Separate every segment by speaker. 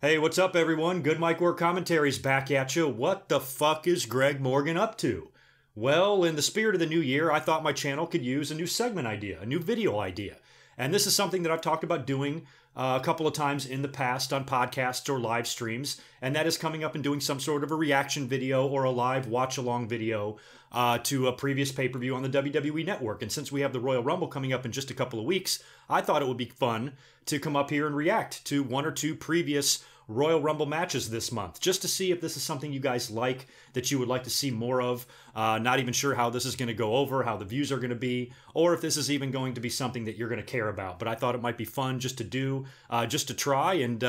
Speaker 1: Hey, what's up, everyone? GoodMicWork commentaries back at you. What the fuck is Greg Morgan up to? Well, in the spirit of the new year, I thought my channel could use a new segment idea, a new video idea. And this is something that I've talked about doing a couple of times in the past on podcasts or live streams, and that is coming up and doing some sort of a reaction video or a live watch-along video to a previous pay-per-view on the WWE Network. And since we have the Royal Rumble coming up in just a couple of weeks, I thought it would be fun to come up here and react to one or two previous Royal Rumble matches this month, just to see if this is something you guys like, that you would like to see more of. Not even sure how this is going to go over, how the views are going to be, or if this is even going to be something that you're going to care about. But I thought it might be fun just to do, just to try, and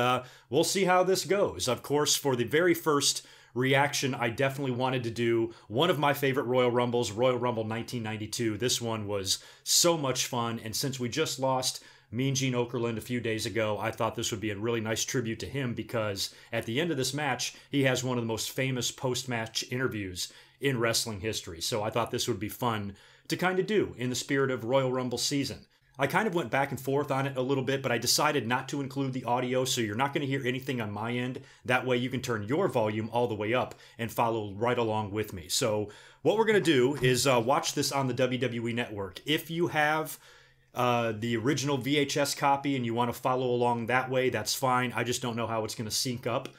Speaker 1: we'll see how this goes. Of course, for the very first reaction, I definitely wanted to do one of my favorite Royal Rumbles, Royal Rumble 1992. This one was so much fun, and since we just lost Mean Gene Okerlund a few days ago, I thought this would be a really nice tribute to him, because at the end of this match, he has one of the most famous post-match interviews in wrestling history. So I thought this would be fun to kind of do in the spirit of Royal Rumble season. I kind of went back and forth on it a little bit, but I decided not to include the audio, so you're not going to hear anything on my end. That way you can turn your volume all the way up and follow right along with me. So what we're going to do is watch this on the WWE Network. If you have the original VHS copy and you want to follow along that way, that's fine. I just don't know how it's going to sync up.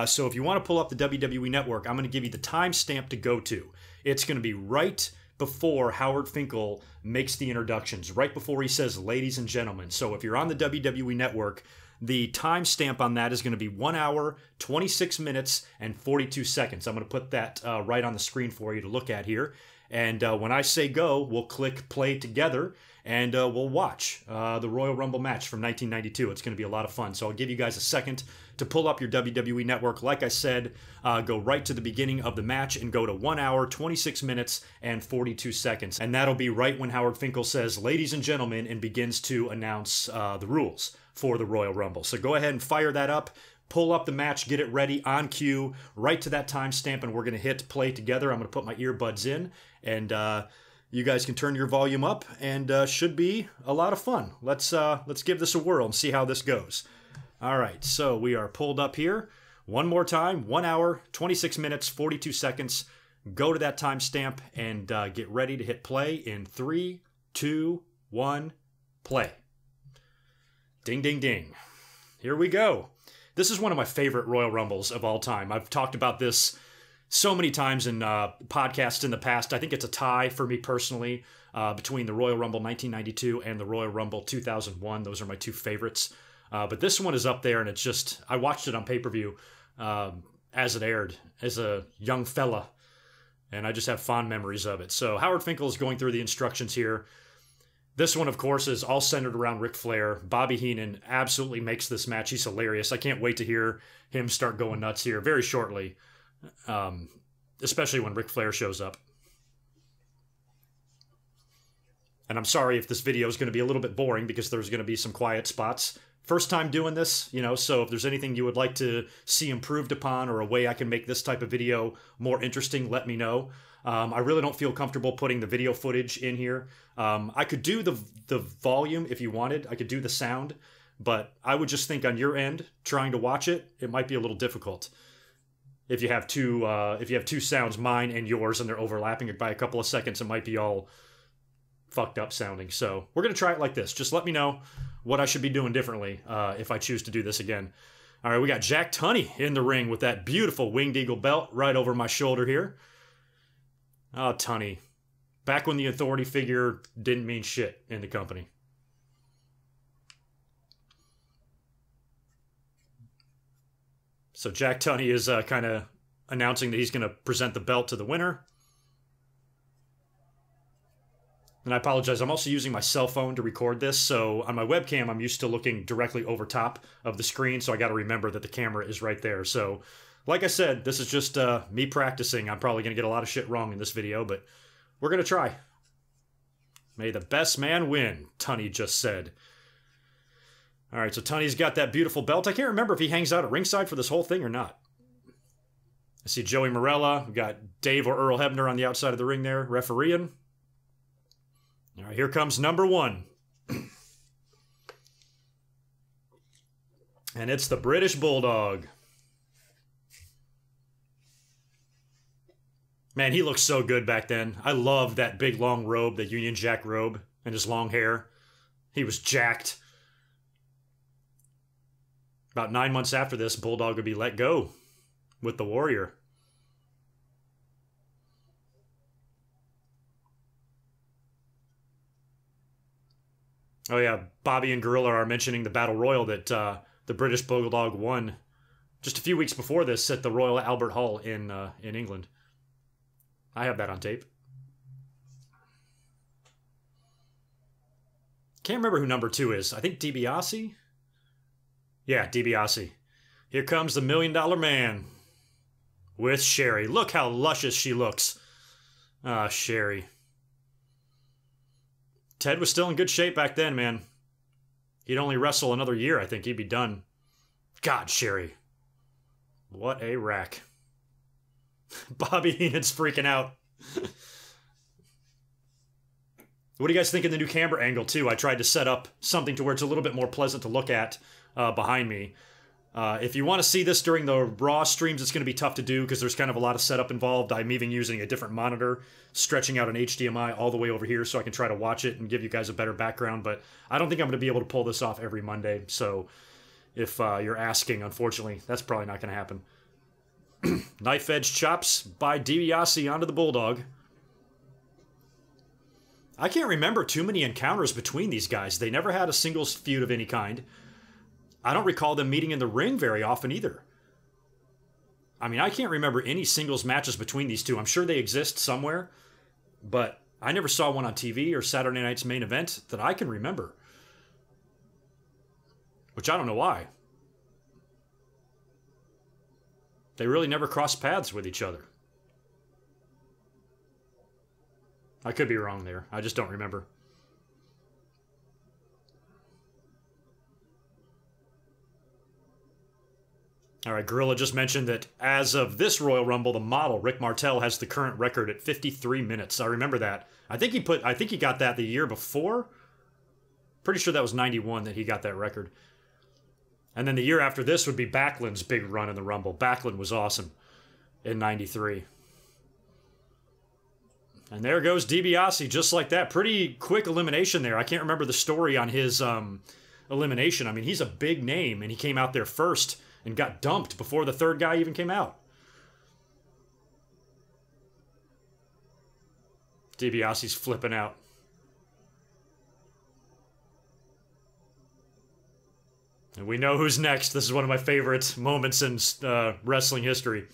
Speaker 1: So if you want to pull up the WWE Network, I'm going to give you the timestamp to go to. It's going to be right before Howard Finkel makes the introductions, right before he says, "Ladies and gentlemen." So if you're on the WWE Network, the timestamp on that is going to be 1 hour, 26 minutes, and 42 seconds. I'm going to put that right on the screen for you to look at here. And when I say go, we'll click play together, and we'll watch the Royal Rumble match from 1992. It's going to be a lot of fun. So I'll give you guys a second to pull up your WWE Network. Like I said, go right to the beginning of the match and go to 1 hour, 26 minutes, and 42 seconds. And that'll be right when Howard Finkel says, "Ladies and gentlemen," and begins to announce the rules for the Royal Rumble. So go ahead and fire that up. Pull up the match, get it ready on cue, right to that timestamp, and we're going to hit play together. I'm going to put my earbuds in, and you guys can turn your volume up, and should be a lot of fun. Let's give this a whirl and see how this goes. All right, so we are pulled up here. One more time, 1 hour, 26 minutes, 42 seconds. Go to that timestamp and get ready to hit play in 3, 2, 1, play. Ding, ding, ding. Here we go. This is one of my favorite Royal Rumbles of all time. I've talked about this so many times in podcasts in the past. I think it's a tie for me personally between the Royal Rumble 1992 and the Royal Rumble 2001. Those are my two favorites. But this one is up there, and it's just, I watched it on pay-per-view as it aired as a young fella, and I just have fond memories of it. So Howard Finkel is going through the instructions here. This one, of course, is all centered around Ric Flair. Bobby Heenan absolutely makes this match. He's hilarious. I can't wait to hear him start going nuts here very shortly, especially when Ric Flair shows up. And I'm sorry if this video is going to be a little bit boring, because there's going to be some quiet spots. First time doing this, so if there's anything you would like to see improved upon, or a way I can make this type of video more interesting, let me know. I really don't feel comfortable putting the video footage in here. I could do the volume if you wanted. I could do the sound, but I would just think on your end, trying to watch it, it might be a little difficult. If you have two sounds, mine and yours, and they're overlapping by a couple of seconds, it might be all fucked up sounding. So we're going to try it like this. Just let me know what I should be doing differently if I choose to do this again. All right, we got Jack Tunney in the ring with that beautiful Winged Eagle belt right over my shoulder here. Oh, Tunney. Back when the authority figure didn't mean shit in the company. So Jack Tunney is kind of announcing that he's going to present the belt to the winner. And I apologize, I'm also using my cell phone to record this, so on my webcam I'm used to looking directly over top of the screen, so I got to remember that the camera is right there. So, like I said, this is just me practicing. I'm probably going to get a lot of shit wrong in this video, but we're going to try. May the best man win, Tunney just said. All right, so Tunney's got that beautiful belt. I can't remember if he hangs out at ringside for this whole thing or not. I see Joey Morella. We've got Dave or Earl Hebner on the outside of the ring there, refereeing. All right, here comes number one. And it's the British Bulldog. Man, he looked so good back then. I loved that big long robe, the Union Jack robe, and his long hair. He was jacked. About 9 months after this, Bulldog would be let go with the Warrior. Oh yeah, Bobby and Gorilla are mentioning the Battle Royal that the British Bulldog won just a few weeks before this at the Royal Albert Hall in England. I have that on tape. Can't remember who number 2 is. I think DiBiase? Yeah, DiBiase. Here comes the $1 Million Man. With Sherry. Look how luscious she looks. Ah, Sherry. Ted was still in good shape back then, man. He'd only wrestle another year, I think. He'd be done. God, Sherry. What a rack. Bobby Heenan's freaking out. What do you guys think of the new camera angle, too? I tried to set up something to where it's a little bit more pleasant to look at behind me. If you want to see this during the Raw streams, it's going to be tough to do because there's kind of a lot of setup involved. I'm even using a different monitor, stretching out an HDMI all the way over here so I can try to watch it and give you guys a better background. But I don't think I'm going to be able to pull this off every Monday. So if you're asking, unfortunately, that's probably not going to happen. Knife edge chops by DiBiase onto the Bulldog. I can't remember too many encounters between these guys. They never had a singles feud of any kind. I don't recall them meeting in the ring very often either. I mean, I can't remember any singles matches between these two. I'm sure they exist somewhere, but I never saw one on TV or Saturday Night's Main Event that I can remember. Which I don't know why. They really never crossed paths with each other. I could be wrong there. I just don't remember. All right, Gorilla just mentioned that as of this Royal Rumble, the model, Rick Martel, has the current record at 53 minutes. I remember that. I think he got that the year before. Pretty sure that was 91 that he got that record. And then the year after this would be Backlund's big run in the Rumble. Backlund was awesome in 93. And there goes DiBiase, just like that. Pretty quick elimination there. I can't remember the story on his elimination. I mean, he's a big name, and he came out there first and got dumped before the third guy even came out. DiBiase's flipping out. And we know who's next. This is one of my favorite moments in wrestling history.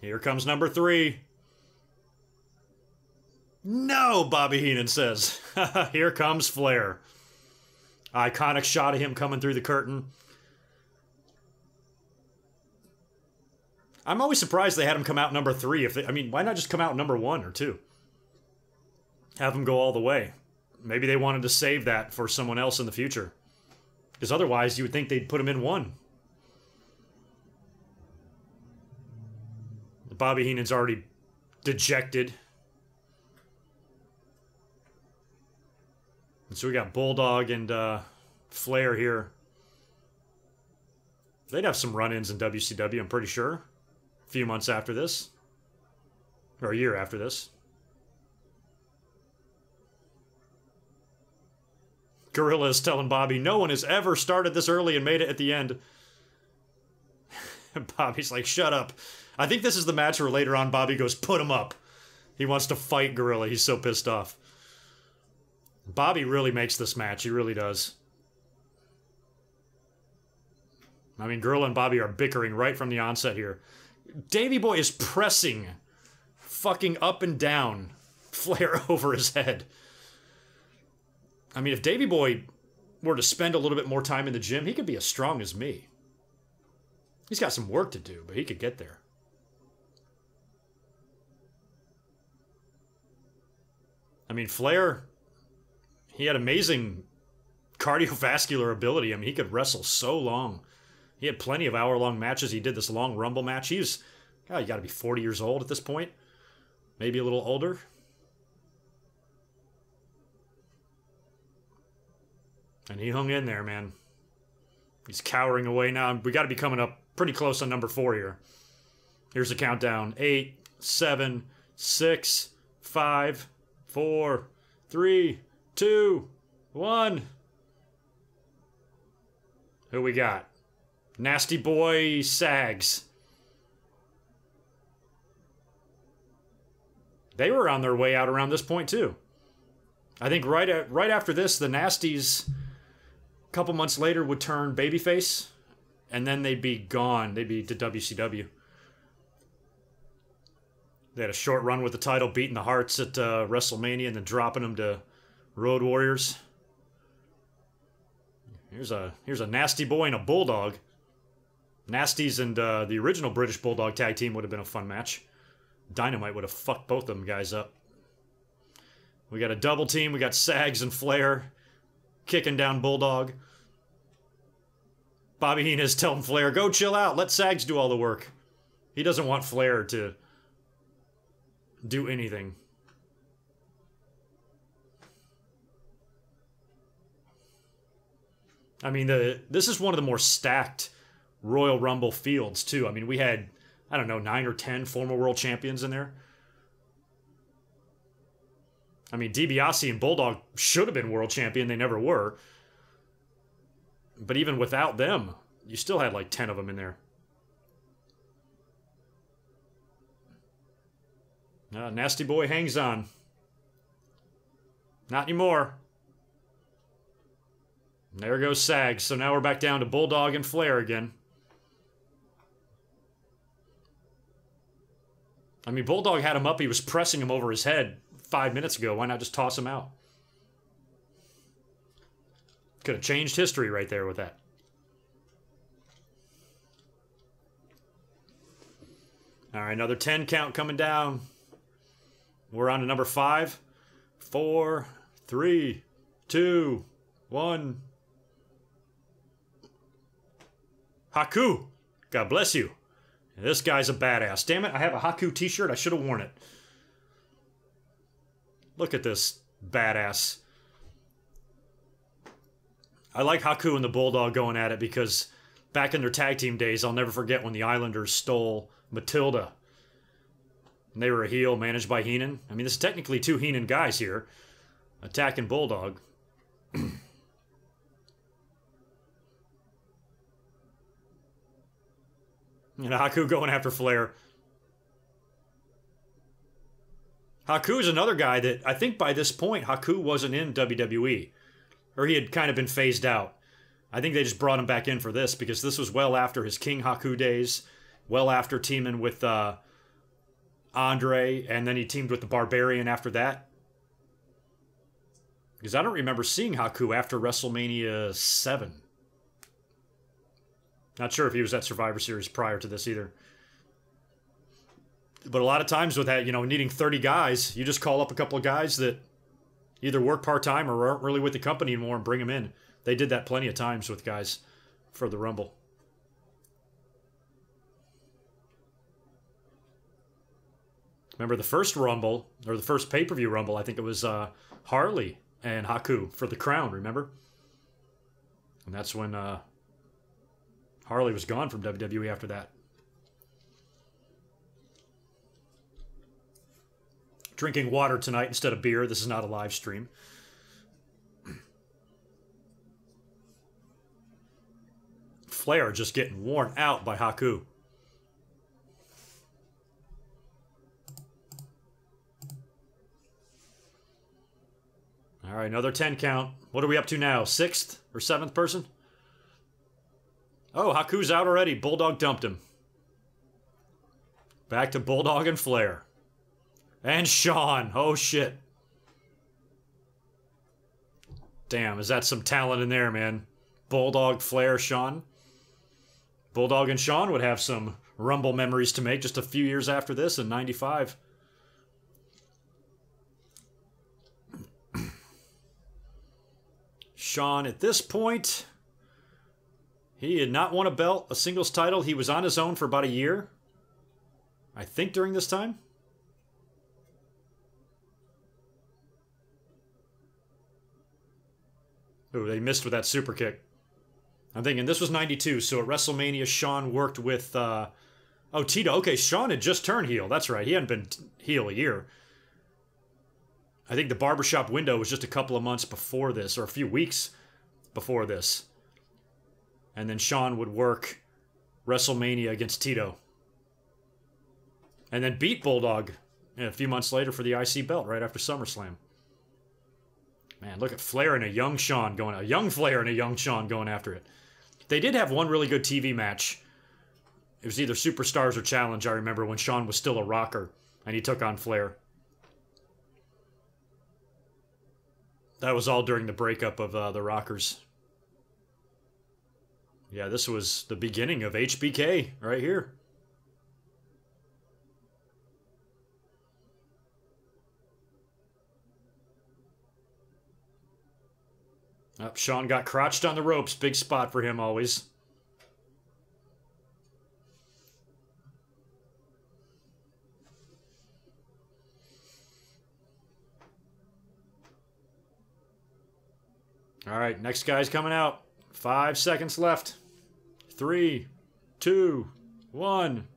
Speaker 1: Here comes number 3. No, Bobby Heenan says. Here comes Flair. Iconic shot of him coming through the curtain. I'm always surprised they had him come out number 3. I mean, why not just come out number 1 or 2? Have him go all the way. Maybe they wanted to save that for someone else in the future. Because otherwise, you would think they'd put him in 1. Bobby Heenan's already dejected. And so we got Bulldog and Flair here. They'd have some run-ins in WCW, I'm pretty sure. A few months after this. Or a year after this. Gorilla is telling Bobby, no one has ever started this early and made it at the end. Bobby's like, shut up. I think this is the match where later on Bobby goes, put him up. He wants to fight Gorilla. He's so pissed off. Bobby really makes this match. He really does. I mean, Gorilla and Bobby are bickering right from the onset here. Davey Boy is pressing fucking up and down Flair over his head. I mean, if Davey Boy were to spend a little bit more time in the gym, he could be as strong as me. He's got some work to do, but he could get there. I mean, Flair, he had amazing cardiovascular ability. I mean, he could wrestle so long. He had plenty of hour-long matches. He did this long Rumble match. He's, God, you got to be 40 years old at this point. Maybe a little older. And he hung in there, man. He's cowering away now. We got to be coming up pretty close on number 4 here. Here's the countdown. 8, 7, 6, 5, 4, 3, 2, 1. Who we got? Nasty Boy Sags. They were on their way out around this point, too. I think right after this, the Nasties, a couple months later, would turn babyface, and then they'd be gone. They'd be to WCW. They had a short run with the title, beating the Hearts at WrestleMania, and then dropping them to Road Warriors. Here's a Nasty Boy and a Bulldog. Nasties and the original British Bulldog tag team would have been a fun match. Dynamite would have fucked both of them guys up. We got a double team. We got Sags and Flair kicking down Bulldog. Bobby Heenan is telling Flair, go chill out. Let Sags do all the work. He doesn't want Flair to do anything. I mean, this is one of the more stacked Royal Rumble fields, too. I mean, we had, I don't know, 9 or 10 former world champions in there. I mean, DiBiase and Bulldog should have been world champion. They never were. But even without them, you still had like 10 of them in there. Nasty Boy hangs on. Not anymore. And there goes Sags. So now we're back down to Bulldog and Flair again. I mean, Bulldog had him up. He was pressing him over his head 5 minutes ago. Why not just toss him out? Could have changed history right there with that. All right, another 10 count coming down. We're on to number 5. 4, 3, 2, 1. Haku, God bless you. This guy's a badass. Damn it, I have a Haku t-shirt. I should have worn it. Look at this badass. I like Haku and the Bulldog going at it because back in their tag team days, I'll never forget when the Islanders stole Matilda. And they were a heel managed by Heenan. I mean, this is technically 2 Heenan guys here attacking Bulldog. And Haku going after Flair. Haku's another guy that I think by this point, Haku wasn't in WWE. Or he had kind of been phased out. I think they just brought him back in for this because this was well after his King Haku days. Well after teaming with Andre. And then he teamed with the Barbarian after that. Because I don't remember seeing Haku after WrestleMania 7. Not sure if he was at Survivor Series prior to this either. But a lot of times with that, you know, needing 30 guys, you just call up a couple of guys that either work part-time or aren't really with the company anymore and bring them in. They did that plenty of times with guys for the Rumble. Remember the first Rumble, or the first pay-per-view Rumble, I think it was Harley and Haku for the crown, remember? And that's when Harley was gone from WWE after that. Drinking water tonight instead of beer. This is not a live stream. Flair just getting worn out by Haku. All right, another 10 count. What are we up to now? 6th or 7th person? Oh, Haku's out already. Bulldog dumped him. Back to Bulldog and Flair. And Shawn. Oh, shit. Damn, is that some talent in there, man? Bulldog, Flair, Shawn. Bulldog and Shawn would have some Rumble memories to make just a few years after this in '95. Shawn, at this point, he had not won a belt, a singles title. He was on his own for about a year. I think during this time. Oh, they missed with that super kick. I'm thinking this was 92, so at WrestleMania, Shawn worked with... oh, Tito. Okay, Shawn had just turned heel. That's right. He hadn't been heel a year. I think the barbershop window was just a couple of months before this, or a few weeks before this. And then Shawn would work WrestleMania against Tito. And then beat Bulldog a few months later for the IC belt right after SummerSlam. Man, look at Flair and a young Shawn going... A young Flair and a young Shawn going after it. They did have one really good TV match. It was either Superstars or Challenge, I remember, when Shawn was still a rocker. And he took on Flair. That was all during the breakup of the Rockers. Yeah, this was the beginning of HBK right here. Shawn got crotched on the ropes. Big spot for him always. All right, next guy's coming out. 5 seconds left. 3, 2, 1.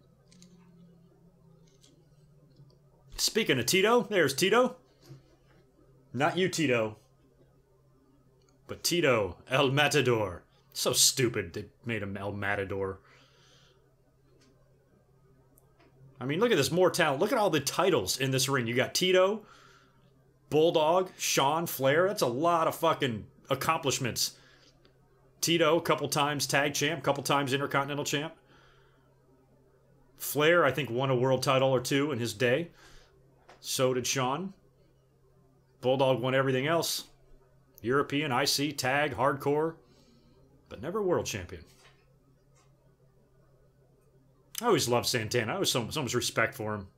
Speaker 1: Speaking of Tito, there's Tito. Not you, Tito. But Tito, El Matador. So stupid they made him El Matador. I mean, look at this, more talent. Look at all the titles in this ring. You got Tito, Bulldog, Shawn, Flair. That's a lot of fucking accomplishments. Tito, a couple times tag champ, a couple times Intercontinental champ. Flair, I think, won a world title or two in his day. So did Shawn. Bulldog won everything else. European, IC, tag, hardcore, but never world champion. I always loved Santana. I always so much respect for him.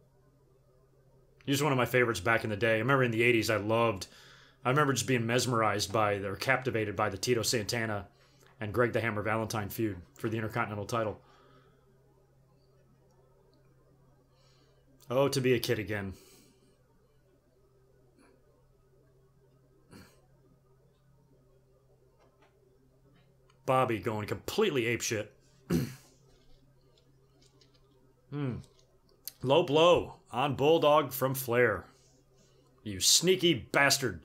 Speaker 1: He was one of my favorites back in the day. I remember in the 80s I remember just being mesmerized by, or captivated by the Tito Santana and Greg the Hammer Valentine feud for the Intercontinental title. Oh, to be a kid again. Bobby going completely apeshit. Low blow on Bulldog from Flair. You sneaky bastard.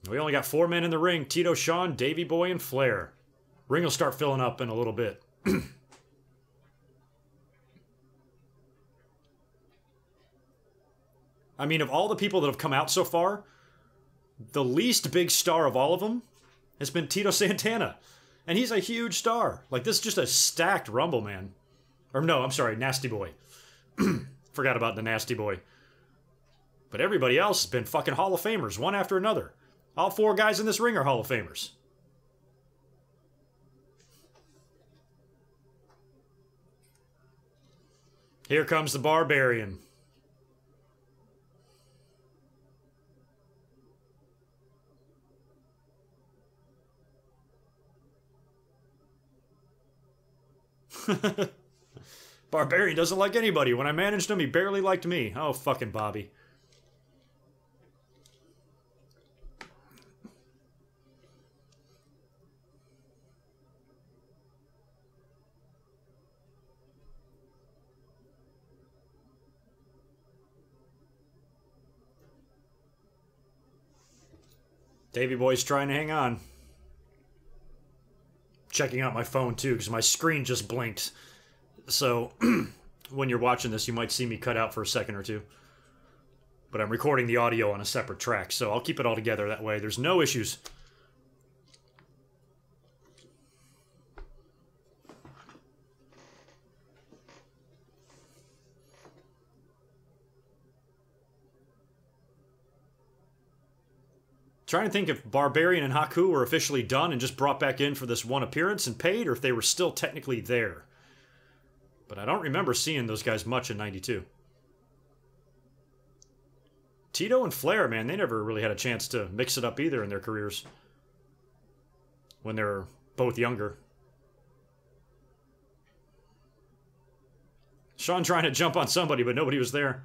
Speaker 1: We only got 4 men in the ring. Tito, Shawn, Davey Boy, and Flair. Ring will start filling up in a little bit. I mean, of all the people that have come out so far, the least big star of all of them has been Tito Santana. And he's a huge star. Like, this is just a stacked Rumble, man. Or no, I'm sorry, Nasty Boy. Forgot about the Nasty Boy. But everybody else has been fucking Hall of Famers, one after another. All 4 guys in this ring are Hall of Famers. Here comes the Barbarian. Barbarian doesn't like anybody. When I managed him, he barely liked me. Oh, fucking Bobby. Davey Boy's trying to hang on. Checking out my phone too, because my screen just blinked. So, when you're watching this, you might see me cut out for a second or two. But I'm recording the audio on a separate track, so I'll keep it all together that way. There's no issues. Trying to think if Barbarian and Haku were officially done and just brought back in for this one appearance and paid, or if they were still technically there. But I don't remember seeing those guys much in 92. Tito and Flair, man, they never really had a chance to mix it up either in their careers. When they were both younger. Shawn trying to jump on somebody, but nobody was there.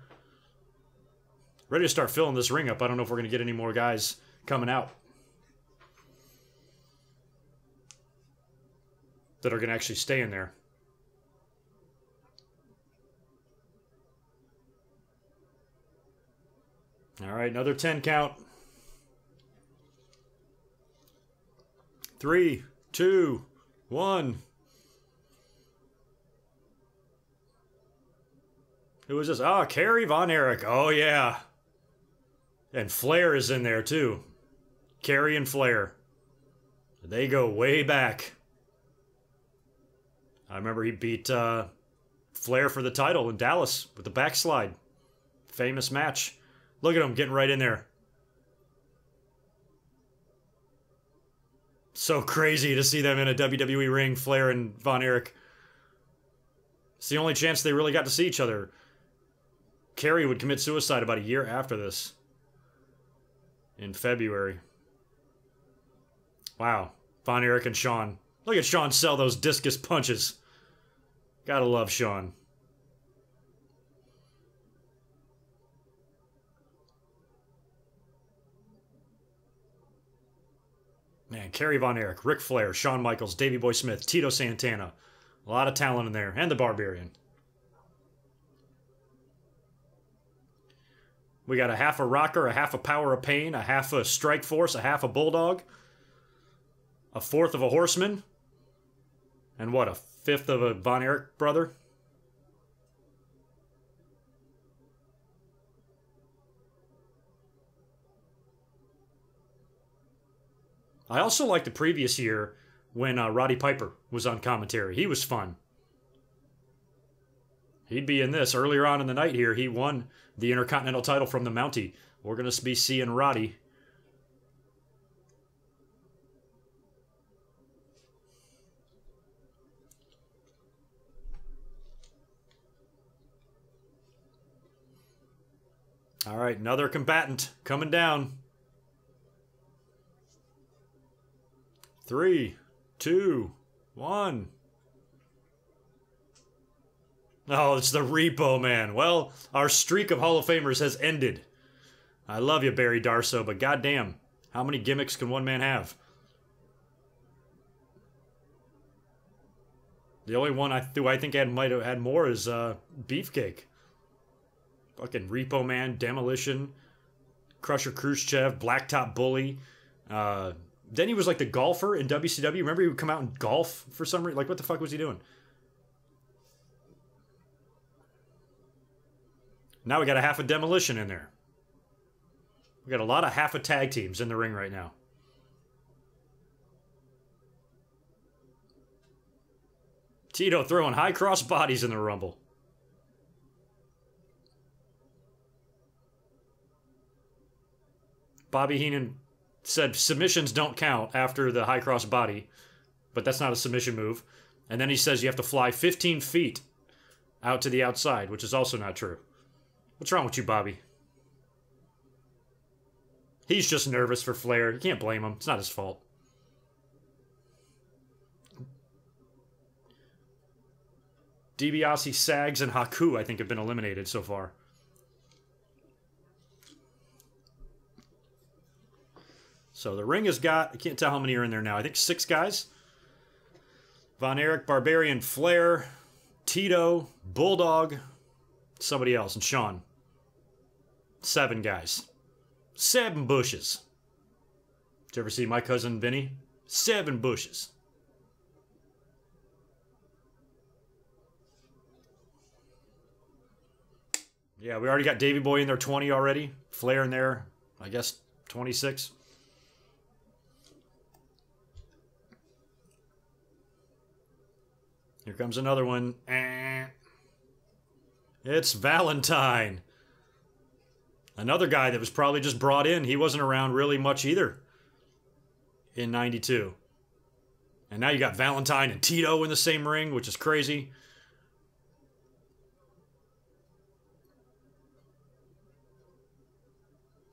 Speaker 1: Ready to start filling this ring up. I don't know if we're going to get any more guys coming out that are going to actually stay in there. All right, another 10 count. 3, 2, 1. Who is this? Ah, Kerry Von Erich. Oh, yeah. And Flair is in there, too. Kerry and Flair. They go way back. I remember he beat Flair for the title in Dallas with the backslide. Famous match. Look at him getting right in there. So crazy to see them in a WWE ring, Flair and Von Erich. It's the only chance they really got to see each other. Kerry would commit suicide about a year after this. In February. Wow. Von Erich and Shawn. Look at Shawn sell those discus punches. Gotta love Shawn. Man, Kerry Von Erich, Ric Flair, Shawn Michaels, Davey Boy Smith, Tito Santana. A lot of talent in there. And the Barbarian. We got a half a Rocker, a half a Power of Pain, a half a Strike Force, a half a Bulldog, a fourth of a Horseman, and what, a fifth of a Von Erich brother? I also liked the previous year when Roddy Piper was on commentary. He was fun. He'd be in this. Earlier on in the night here, he won the Intercontinental title from the Mountie. We're going to be seeing Roddy. All right, another combatant coming down. 3, 2, 1. Oh, it's the Repo Man. Well, our streak of Hall of Famers has ended. I love you, Barry Darsow, but goddamn, how many gimmicks can one man have? The only one I think might have had more is Beefcake. Fucking Repo Man, Demolition, Crusher Khrushchev, Blacktop Bully. Then he was like the golfer in WCW. Remember he would come out and golf for some reason? Like, what the fuck was he doing? Now we got a half a Demolition in there. We got a lot of half a tag teams in the ring right now. Tito throwing high cross bodies in the Rumble. Bobby Heenan said submissions don't count after the high cross body, but that's not a submission move. And then he says you have to fly 15 feet out to the outside, which is also not true. What's wrong with you, Bobby? He's just nervous for Flair. You can't blame him. It's not his fault. DiBiase, Sags, and Haku, I think, have been eliminated so far. So the ring has got, I can't tell how many are in there now. I think 6 guys. Von Erich, Barbarian, Flair, Tito, Bulldog, somebody else, and Shawn. 7 guys. 7 bushes. Did you ever see My Cousin Vinny? 7 bushes. Yeah, we already got Davey Boy in there, 20 already. Flair in there, I guess, 26. Here comes another one. It's Valentine. Another guy that was probably just brought in. He wasn't around really much either in 92. And now you got Valentine and Tito in the same ring, which is crazy.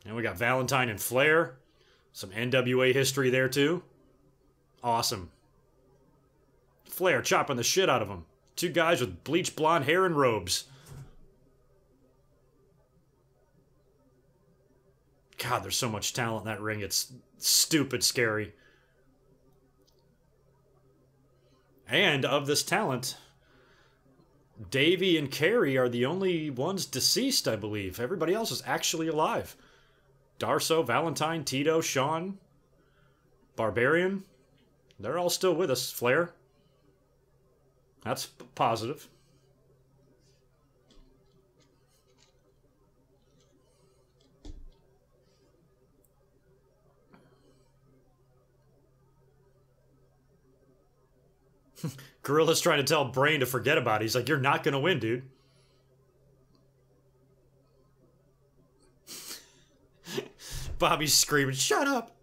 Speaker 1: And we got Valentine and Flair. Some NWA history there too. Awesome. Flair chopping the shit out of him. Two guys with bleach blonde hair and robes. God, there's so much talent in that ring. It's stupid scary. And of this talent, Davey and Carey are the only ones deceased, I believe. Everybody else is actually alive. Darso, Valentine, Tito, Sean, Barbarian. They're all still with us. Flair. That's positive. Gorilla's trying to tell Brain to forget about it. He's like, you're not going to win, dude. Bobby's screaming, shut up.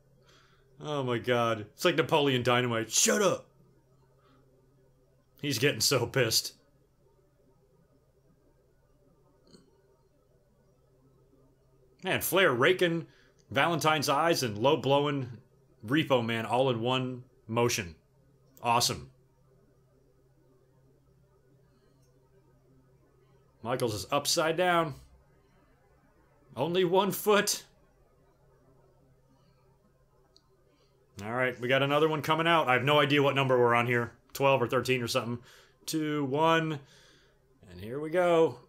Speaker 1: Oh my God. It's like Napoleon Dynamite. Shut up. He's getting so pissed. Man, Flair raking Valentine's eyes and low blowing Repo Man all in one motion. Awesome. Michaels is upside down. Only 1 foot. All right, we got another one coming out. I have no idea what number we're on here. 12 or 13 or something. 2, 1. And here we go.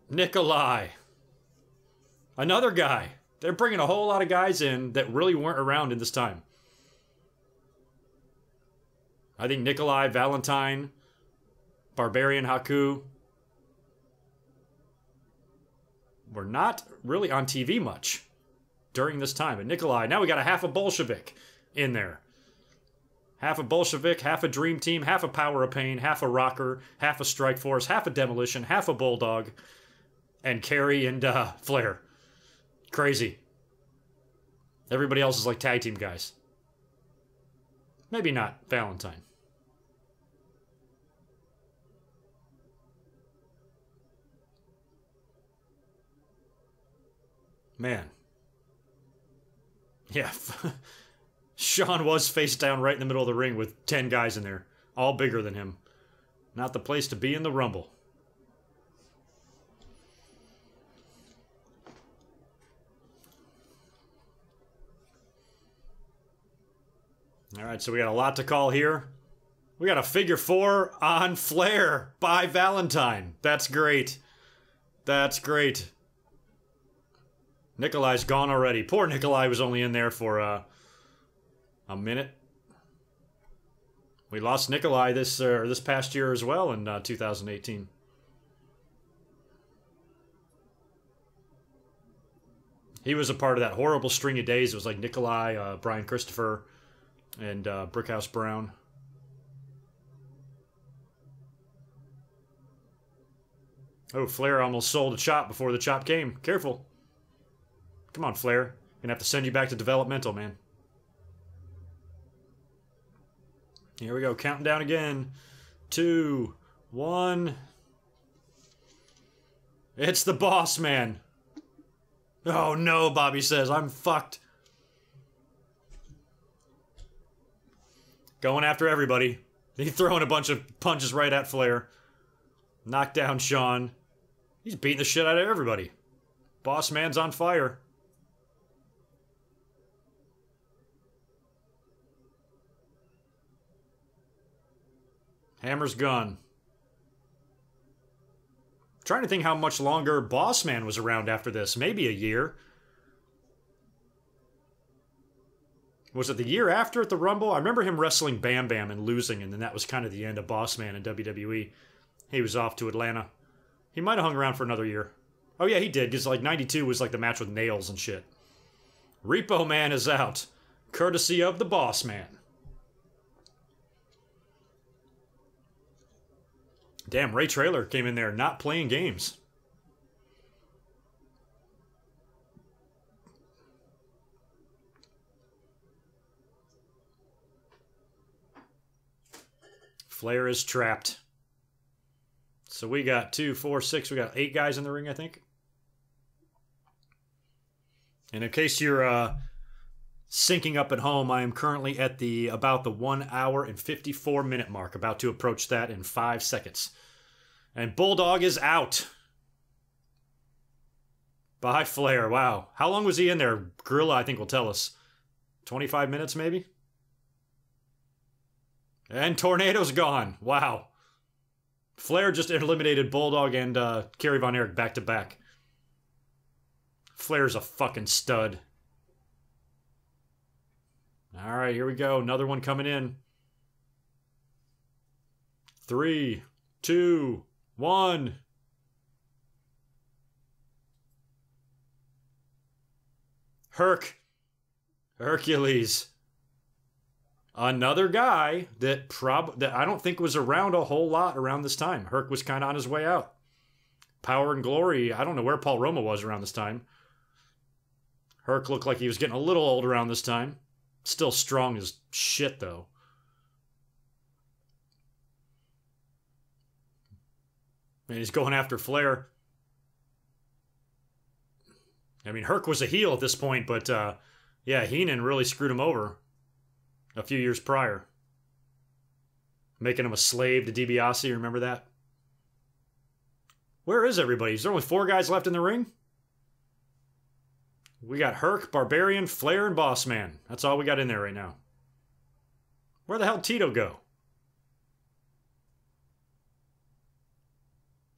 Speaker 1: Nikolai. Another guy. They're bringing a whole lot of guys in that really weren't around in this time. I think Nikolai, Valentine, Barbarian, Haku were not really on TV much during this time. And Nikolai, now we got a half a Bolshevik in there. Half a Bolshevik, half a Dream Team, half a Power of Pain, half a Rocker, half a Strike Force, half a Demolition, half a Bulldog, and Carey and Flair. Crazy. Everybody else is like tag team guys. Maybe not Valentine. Man. Yeah. Sean was face down right in the middle of the ring with 10 guys in there. All bigger than him. Not the place to be in the Rumble. Alright, so we got a lot to call here. We got a figure 4 on Flair by Valentine. That's great. That's great. Nikolai's gone already. Poor Nikolai was only in there for a minute. We lost Nikolai this past year as well in 2018. He was a part of that horrible string of days. It was like Nikolai, Brian Christopher, and Brickhouse Brown. Oh, Flair almost sold a chop before the chop came. Careful. Come on, Flair. Gonna have to send you back to developmental, man. Here we go. Counting down again. 2, 1. It's the boss, man. Oh, no, Bobby says. I'm fucked. Going after everybody. He's throwing a bunch of punches right at Flair. Knocked down Sean. He's beating the shit out of everybody. Boss man's on fire. Hammer's gone. Trying to think how much longer Boss Man was around after this. Maybe a year. Was it the year after at the Rumble? I remember him wrestling Bam Bam and losing, and then that was kind of the end of Boss Man in WWE. He was off to Atlanta. He might have hung around for another year. Oh yeah, he did, because like 92 was like the match with nails and shit. Repo Man is out. Courtesy of the Boss Man. Damn, Ray Traylor came in there not playing games. Flair is trapped. So we got 2, 4, 6. We got 8 guys in the ring, I think. And in case you're syncing up at home, I am currently at about the 1 hour and 54 minute mark, about to approach that in 5 seconds. And Bulldog is out. By Flair. Wow. How long was he in there? Gorilla, I think, will tell us. 25 minutes, maybe? And Tornado's gone. Wow. Flair just eliminated Bulldog and Kerry Von Erich back to back. Flair's a fucking stud. All right, here we go. Another one coming in. 3, 2, 1. Herc Hercules. Another guy that I don't think was around a whole lot around this time. Herc was kind of on his way out. Power and Glory. I don't know where Paul Roma was around this time. Herc looked like he was getting a little old around this time. Still strong as shit, though. And he's going after Flair. I mean, Herc was a heel at this point, but yeah, Heenan really screwed him over a few years prior. Making him a slave to DiBiase, remember that? Where is everybody? Is there only 4 guys left in the ring? We got Herc, Barbarian, Flair, and Boss Man. That's all we got in there right now. Where the hell did Tito go?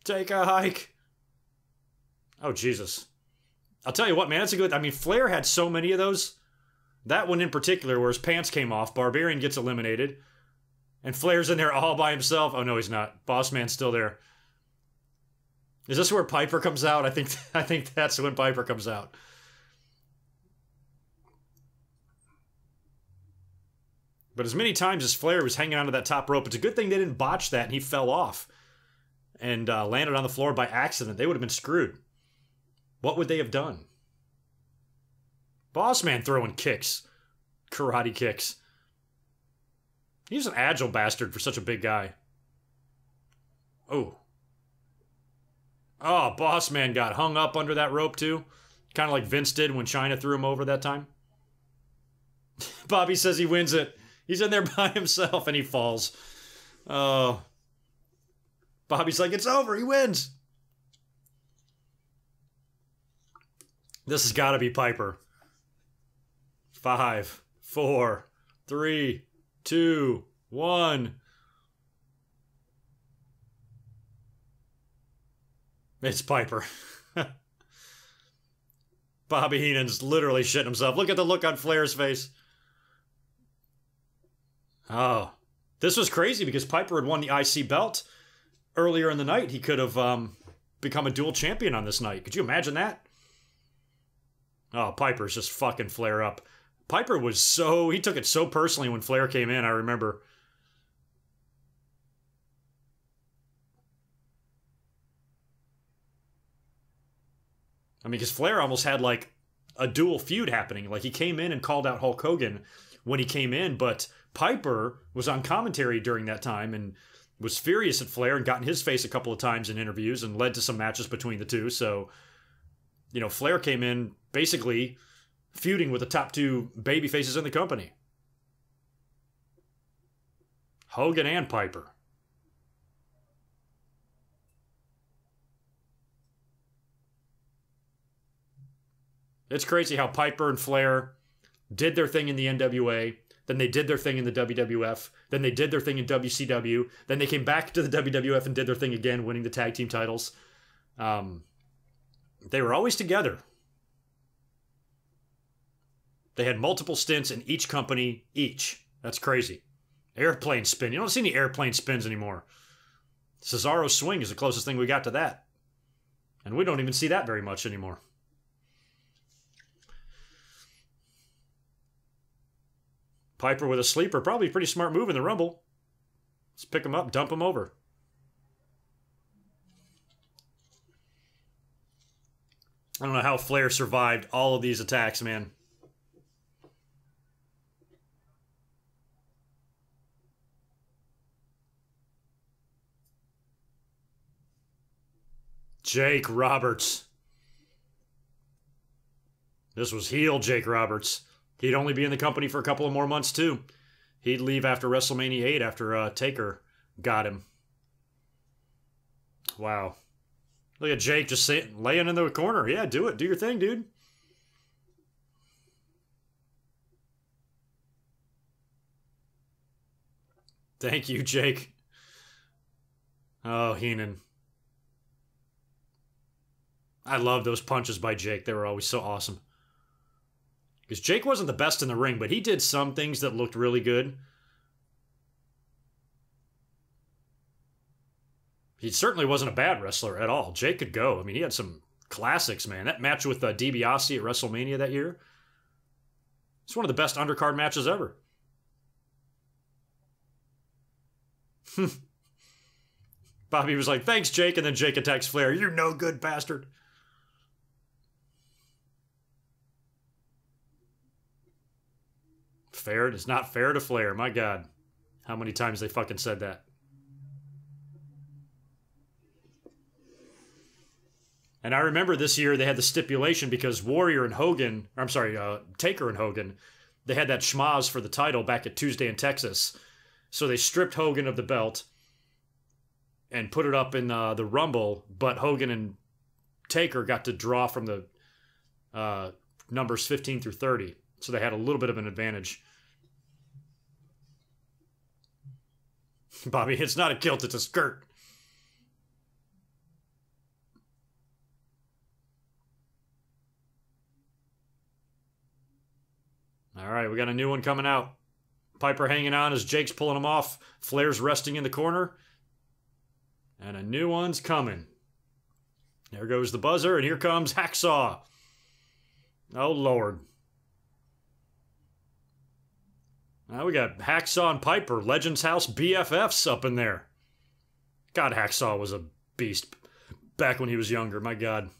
Speaker 1: Take a hike. Oh, Jesus. I'll tell you what, man, that's a good... I mean, Flair had so many of those. That one in particular, where his pants came off, Barbarian gets eliminated, and Flair's in there all by himself. Oh, no, he's not. Boss Man's still there. Is this where Piper comes out? I think that's when Piper comes out. But as many times as Flair was hanging onto that top rope, it's a good thing they didn't botch that and he fell off and landed on the floor by accident. They would have been screwed. What would they have done? Boss Man throwing kicks. Karate kicks. He's an agile bastard for such a big guy. Oh. Oh, Boss Man got hung up under that rope too. Kind of like Vince did when Chyna threw him over that time. Bobby says he wins it. He's in there by himself and he falls. Oh. Bobby's like, it's over. He wins. This has got to be Piper. 5, 4, 3, 2, 1. It's Piper. Bobby Heenan's literally shitting himself. Look at the look on Flair's face. Oh, this was crazy because Piper had won the IC belt earlier in the night. He could have become a dual champion on this night. Could you imagine that? Oh, Piper's just fucking Flair up. Piper was he took it so personally when Flair came in, I remember. I mean, because Flair almost had like a dual feud happening. Like he came in and called out Hulk Hogan when he came in, but Piper was on commentary during that time and was furious at Flair and got in his face a couple of times in interviews and led to some matches between the two. So, you know, Flair came in basically feuding with the top 2 baby faces in the company. Hogan and Piper. It's crazy how Piper and Flair did their thing in the NWA, then they did their thing in the WWF, then they did their thing in WCW, then they came back to the WWF and did their thing again, winning the tag team titles. They were always together. They had multiple stints in each company, each. That's crazy. Airplane spin. You don't see any airplane spins anymore. Cesaro swing is the closest thing we got to that. And we don't even see that very much anymore. Piper with a sleeper. Probably a pretty smart move in the Rumble. Let's pick him up, dump him over. I don't know how Flair survived all of these attacks, man. Jake Roberts. This was heel Jake Roberts. He'd only be in the company for a couple of more months, too. He'd leave after WrestleMania 8 after Taker got him. Wow. Look at Jake just laying in the corner. Yeah, do it. Do your thing, dude. Thank you, Jake. Oh, Heenan. I love those punches by Jake. They were always so awesome. Because Jake wasn't the best in the ring, but he did some things that looked really good. He certainly wasn't a bad wrestler at all. Jake could go. I mean, he had some classics, man. That match with DiBiase at WrestleMania that year. It's one of the best undercard matches ever. Bobby was like, thanks, Jake. And then Jake attacks Flair. You no good bastard. Fair? It's not fair to Flair. My God. How many times they fucking said that. And I remember this year they had the stipulation because Taker and Hogan, they had that schmaz for the title back at Tuesday in Texas. So they stripped Hogan of the belt and put it up in the Rumble, but Hogan and Taker got to draw from the numbers 15 through 30. So they had a little bit of an advantage. Bobby, it's not a kilt, it's a skirt. All right, we got a new one coming out. Piper hanging on as Jake's pulling him off. Flair's resting in the corner. And a new one's coming. There goes the buzzer, and here comes Hacksaw. Oh, Lord. Now we got Hacksaw and Piper, Legends House BFFs up in there. God, Hacksaw was a beast back when he was younger, my God.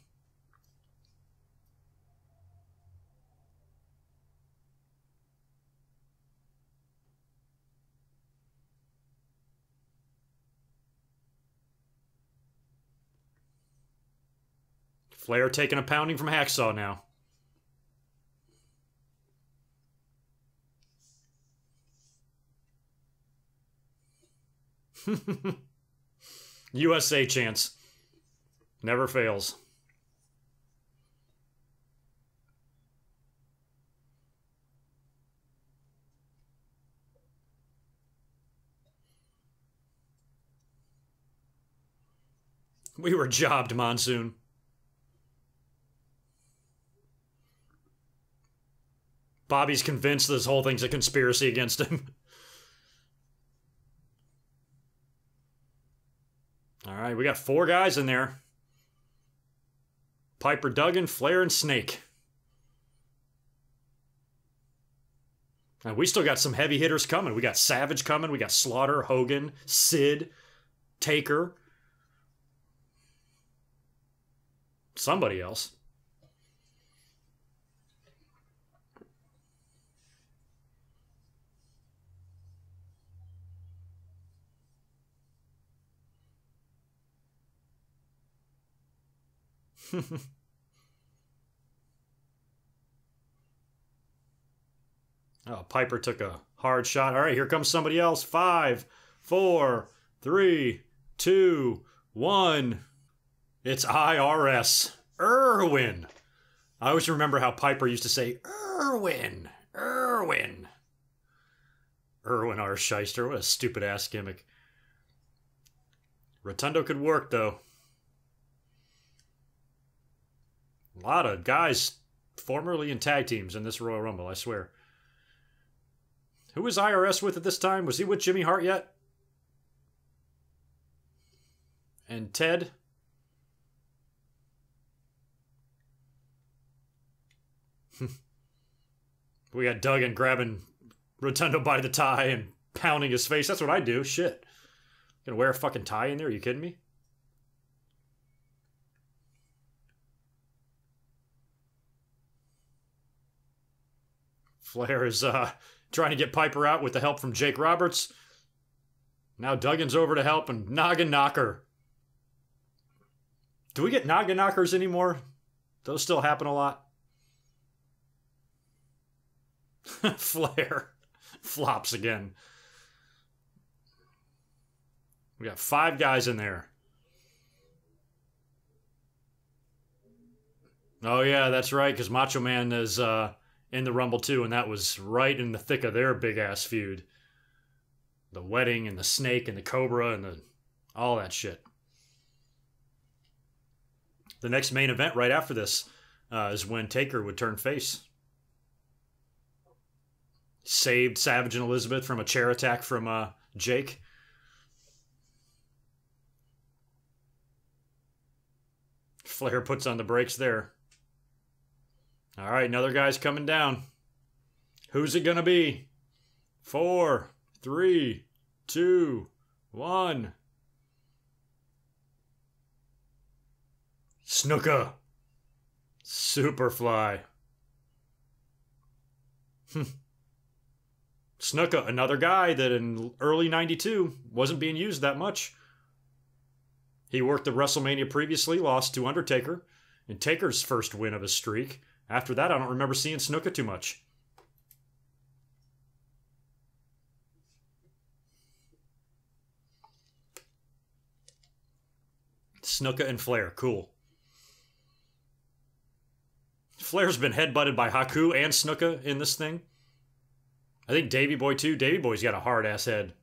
Speaker 1: Flair taking a pounding from Hacksaw now. USA chance. Never fails. We were jobbed, Monsoon. Bobby's convinced this whole thing's a conspiracy against him. All right, we got 4 guys in there. Piper Duggan, Flair, and Snake. And we still got some heavy hitters coming. We got Savage coming. We got Slaughter, Hogan, Sid, Taker. Somebody else. Oh, Piper took a hard shot. All right, here comes somebody else. 5, 4, 3, 2, 1. It's IRS. Irwin. I always remember how Piper used to say, Irwin. Irwin. Irwin R. Shyster. What a stupid ass gimmick. Rotundo could work, though. A lot of guys formerly in tag teams in this Royal Rumble, I swear. Who was IRS with at this time? Was he with Jimmy Hart yet? And Ted? We got Duggan grabbing Rotundo by the tie and pounding his face. That's what I do. Shit. Gonna wear a fucking tie in there? Are you kidding me? Flair is trying to get Piper out with the help from Jake Roberts. Now Duggan's over to help and Noggin Knocker. Do we get Noggin Knockers anymore? Those still happen a lot. Flair flops again. We got 5 guys in there. Oh, yeah, that's right, because Macho Man is in the Rumble, too, and that was right in the thick of their big-ass feud. The wedding and the snake and the cobra and all that shit. The next main event right after this is when Taker would turn face. Saved Savage and Elizabeth from a chair attack from Jake. Flair puts on the brakes there. All right, another guy's coming down. Who's it going to be? 4, 3, 2, 1. Snuka. Superfly. Snuka, another guy that in early 92 wasn't being used that much. He worked at WrestleMania previously, lost to Undertaker, in Taker's first win of his streak. After that, I don't remember seeing Snuka too much. Snuka and Flair, cool. Flair's been headbutted by Haku and Snuka in this thing. I think Davey Boy too. Davey Boy's got a hard-ass head.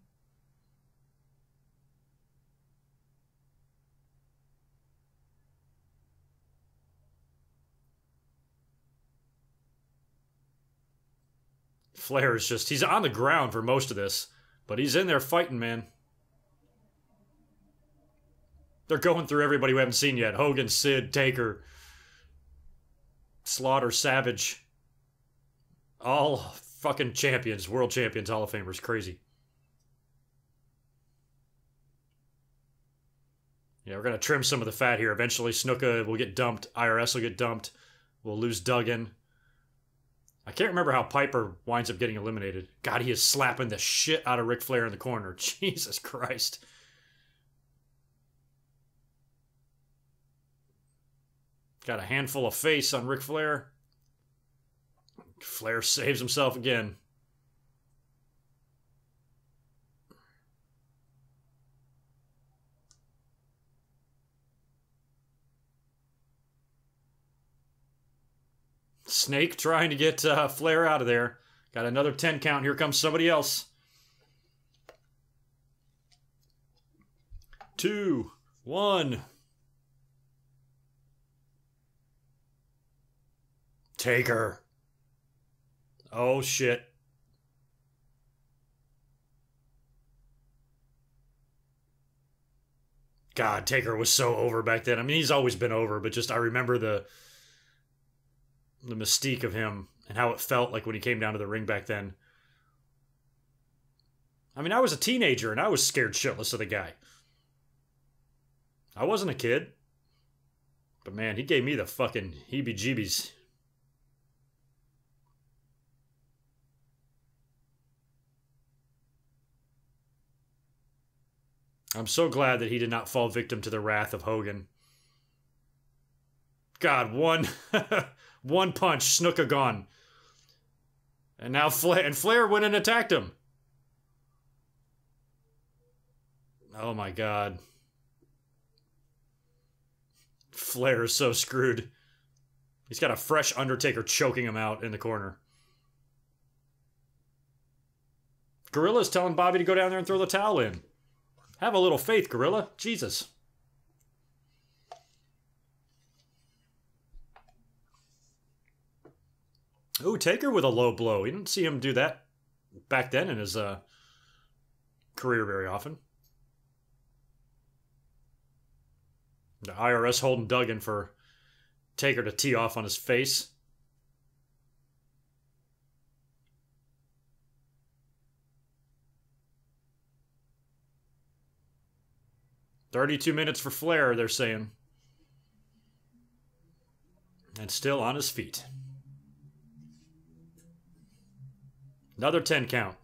Speaker 1: Flair is just, he's on the ground for most of this, but he's in there fighting, man. They're going through everybody we haven't seen yet. Hogan, Sid, Taker, Slaughter, Savage. All fucking champions, world champions, Hall of Famers. Crazy. Yeah, we're going to trim some of the fat here. Eventually, Snuka will get dumped. IRS will get dumped. We'll lose Duggan. I can't remember how Piper winds up getting eliminated. God, he is slapping the shit out of Ric Flair in the corner. Jesus Christ. Got a handful of face on Ric Flair. Flair saves himself again. Snake trying to get Flair out of there. Got another 10 count. Here comes somebody else. 2, 1. Taker. Oh, shit. God, Taker was so over back then. I mean, he's always been over, but just I remember the mystique of him and how it felt like when he came down to the ring back then. I mean, I was a teenager and I was scared shitless of the guy. I wasn't a kid. But man, he gave me the fucking heebie-jeebies. I'm so glad that he did not fall victim to the wrath of Hogan. God, one punch, Snuka gone. And now Flair went and attacked him. Oh my God. Flair is so screwed. He's got a fresh Undertaker choking him out in the corner. Gorilla's telling Bobby to go down there and throw the towel in. Have a little faith, Gorilla. Jesus. Ooh, Taker with a low blow. You didn't see him do that back then in his career very often. The IRS holding Duggan for Taker to tee off on his face. "32 minutes for Flair," they're saying. And still on his feet. Another 10 count.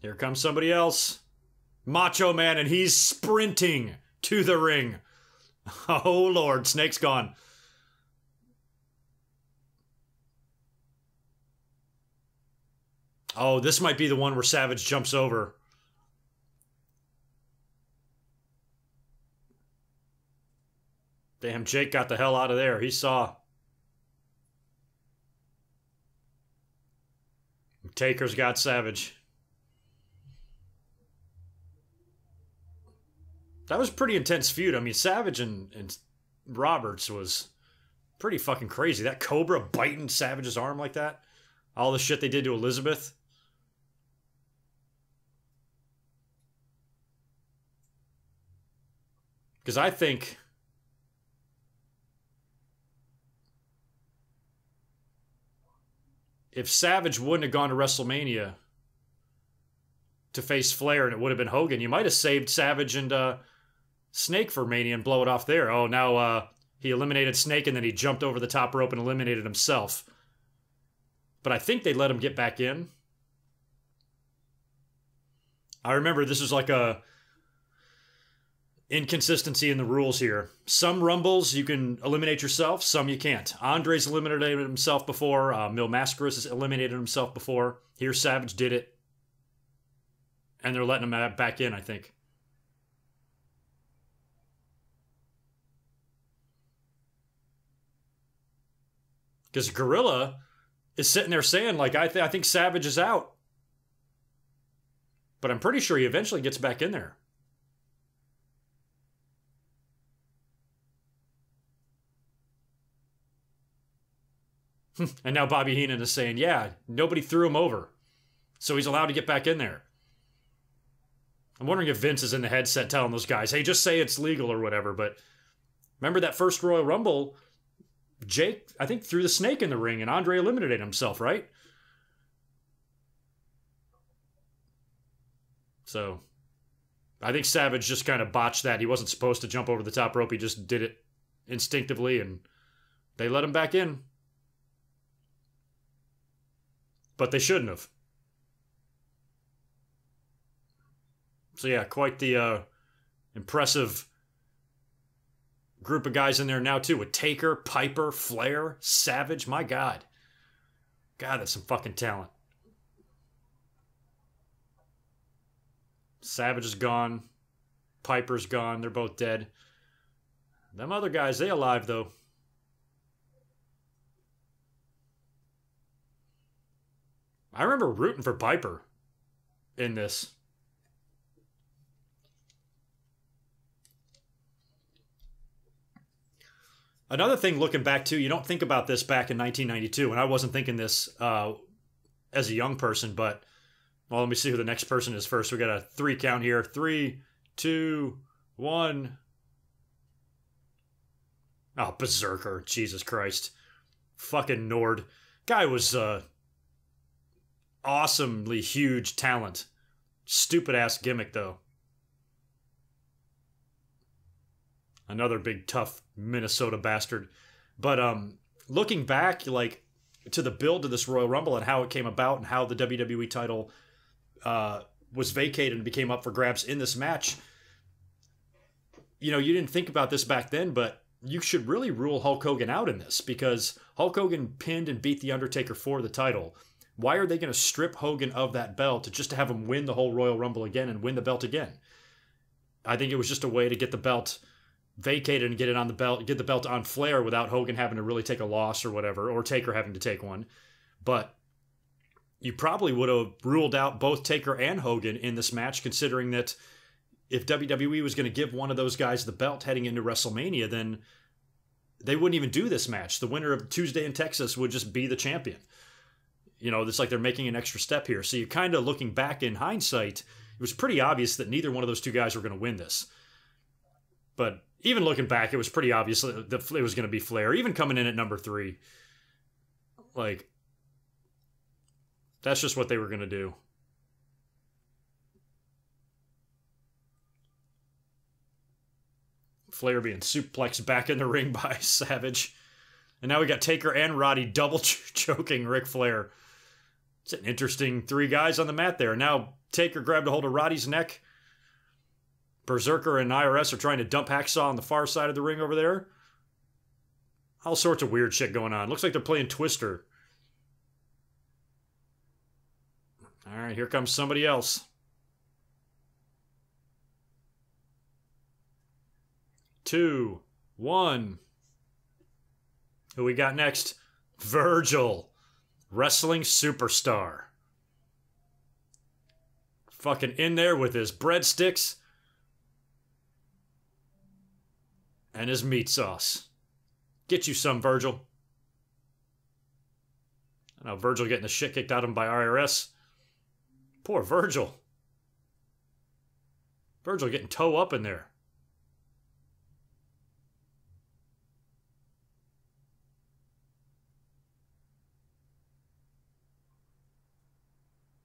Speaker 1: Here comes somebody else. Macho Man, and he's sprinting to the ring. Oh, Lord. Snake's gone. Oh, this might be the one where Savage jumps over. Damn, Jake got the hell out of there. He saw. Taker's got Savage. That was a pretty intense feud. I mean, Savage and Roberts was pretty fucking crazy. That Cobra biting Savage's arm like that. All the shit they did to Elizabeth. Because I think if Savage wouldn't have gone to WrestleMania to face Flair and it would have been Hogan, you might have saved Savage and Snake for Mania and blow it off there. Oh, now he eliminated Snake and then he jumped over the top rope and eliminated himself. But I think they let him get back in. I remember this was like a inconsistency in the rules here. Some Rumbles you can eliminate yourself, some you can't. Andre's eliminated himself before. Mil Mascaras has eliminated himself before. Here Savage did it. And they're letting him back in, I think. Because Gorilla is sitting there saying, like, I think Savage is out. But I'm pretty sure he eventually gets back in there. And now Bobby Heenan is saying, yeah, nobody threw him over. So he's allowed to get back in there. I'm wondering if Vince is in the headset telling those guys, hey, just say it's legal or whatever. But remember that first Royal Rumble, Jake, I think, threw the Snake in the ring and Andre eliminated himself, right? So I think Savage just kind of botched that. He wasn't supposed to jump over the top rope. He just did it instinctively and they let him back in. But they shouldn't have. So yeah, quite the impressive group of guys in there now too, with Taker, Piper, Flair, Savage. My God. God, that's some fucking talent. Savage is gone. Piper's gone. They're both dead. Them other guys, they alive though. I remember rooting for Piper in this. Another thing looking back too, you don't think about this back in 1992, and I wasn't thinking this as a young person, but, well, let me see who the next person is first. We got a 3 count here. 3, 2, 1. Oh, Berserker. Jesus Christ. Fucking Nord. Guy was awesomely huge talent. Stupid ass gimmick though. Another big tough Minnesota bastard. But looking back, like, to the build of this Royal Rumble and how it came about and how the WWE title was vacated and became up for grabs in this match, you know, you didn't think about this back then, but you should really rule Hulk Hogan out in this because Hulk Hogan pinned and beat The Undertaker for the title. Why are they going to strip Hogan of that belt just to have him win the whole Royal Rumble again and win the belt again? I think it was just a way to get the belt vacated and get it on the belt, get the belt on Flair without Hogan having to really take a loss or whatever, or Taker having to take one. But you probably would have ruled out both Taker and Hogan in this match, considering that if WWE was going to give one of those guys the belt heading into WrestleMania, then they wouldn't even do this match. The winner of Tuesday in Texas would just be the champion. You know, it's like they're making an extra step here. So you're kind of looking back in hindsight, it was pretty obvious that neither one of those two guys were going to win this. But even looking back, it was pretty obvious that it was going to be Flair, even coming in at number 3. Like, that's just what they were going to do. Flair being suplexed back in the ring by Savage. And now we got Taker and Roddy double choking Ric Flair. It's an interesting 3 guys on the mat there. Now Taker grabbed a hold of Roddy's neck. Berserker and IRS are trying to dump Hacksaw on the far side of the ring over there. All sorts of weird shit going on. Looks like they're playing Twister. All right, here comes somebody else. 2, 1. Who we got next? Virgil. Wrestling superstar. Fucking in there with his breadsticks and his meat sauce. Get you some, Virgil. I know Virgil getting the shit kicked out of him by IRS. Poor Virgil. Virgil getting toe up in there.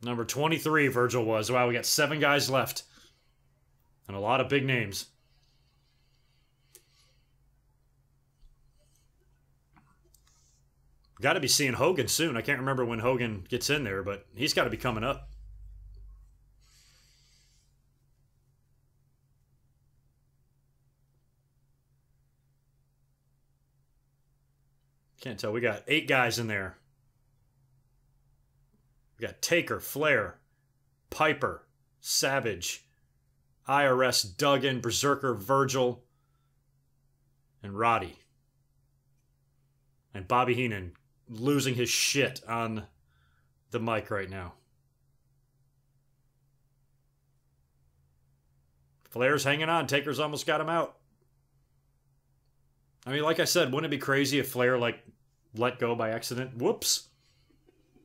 Speaker 1: Number 23, Virgil was. Wow, we got 7 guys left. And a lot of big names. Got to be seeing Hogan soon. I can't remember when Hogan gets in there, but he's got to be coming up. Can't tell. We got 8 guys in there. We got Taker, Flair, Piper, Savage, IRS, Duggan, Berserker, Virgil, and Roddy. And Bobby Heenan losing his shit on the mic right now. Flair's hanging on. Taker's almost got him out. I mean, like I said, wouldn't it be crazy if Flair, let go by accident? Whoops.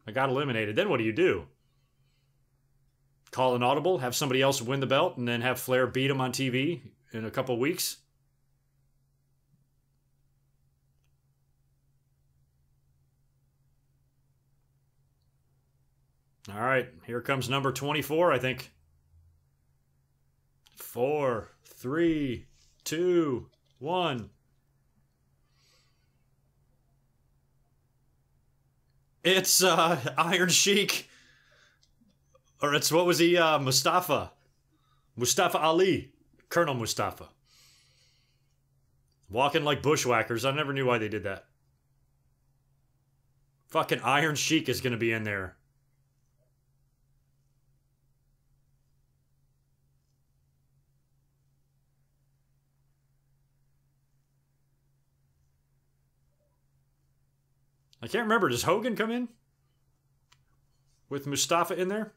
Speaker 1: I got eliminated. Then what do you do? Call an audible, have somebody else win the belt, and then have Flair beat him on TV in a couple weeks? All right, here comes number 24, I think. 4, 3, 2, 1. It's Iron Sheik. Or it's, what was he? Mustafa. Mustafa Ali. Colonel Mustafa. Walking like bushwhackers. I never knew why they did that. Fucking Iron Sheik is going to be in there. I can't remember. Does Hogan come in? With Mustafa in there?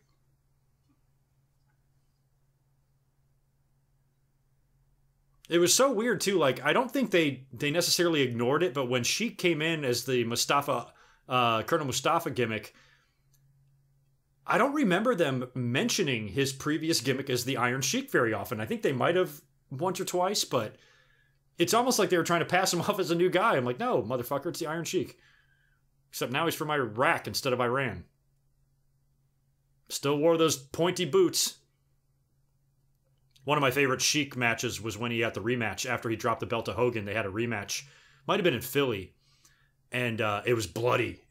Speaker 1: It was so weird, too. I don't think they necessarily ignored it, but when Sheik came in as the Mustafa, Colonel Mustafa gimmick, I don't remember them mentioning his previous gimmick as the Iron Sheik very often. I think they might have once or twice, but it's almost like they were trying to pass him off as a new guy. I'm like, no, motherfucker, it's the Iron Sheik. Except now he's from Iraq instead of Iran. Still wore those pointy boots. One of my favorite Sheik matches was when he had the rematch. After he dropped the belt to Hogan, they had a rematch. Might have been in Philly. And it was bloody.